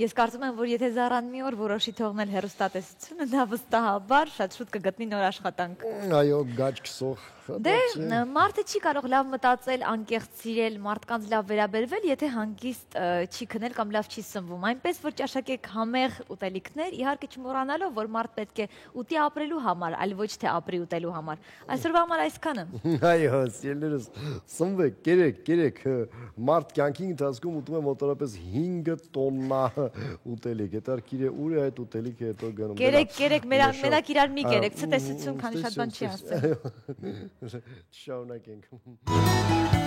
Ես կարծում եմ, որ եթե Զարան մի օր որոշի թողնել հեռուստատեսությունը, նա վստահաբար շատ շուտ կգտնի նոր աշխատանք։ Այո, գաչ քսող։ Դե մարդը չի կարող լավ մտածել, անկեղծ սիրել, մարդկանց լավ վերաբերվել, եթե հանգիստ չի քնել կամ լավ չի սնվում։ Այնպես որ ճաշակեք համեղ ուտելիքներ, իհարկե չմոռանալով, որ մարդ պետք է ուտի ապրելու համար, այլ ոչ թե ապրի ուտելու համար։ Այսօրվա համար այսքանը։ Այո, սիրելիներս, սնվեք, կերեք, մարդ կյանքի ընթացքում ուտում է մոտավորապես 5 տոննա ուտելիք։ Հետարքիր է ուր է այդ ուտելիքը հետո գնում։ Կերեք, մենակ իրար մի կերեք, ցտեսություն, քանի շատ բան չի ասել։ Շարունակենք։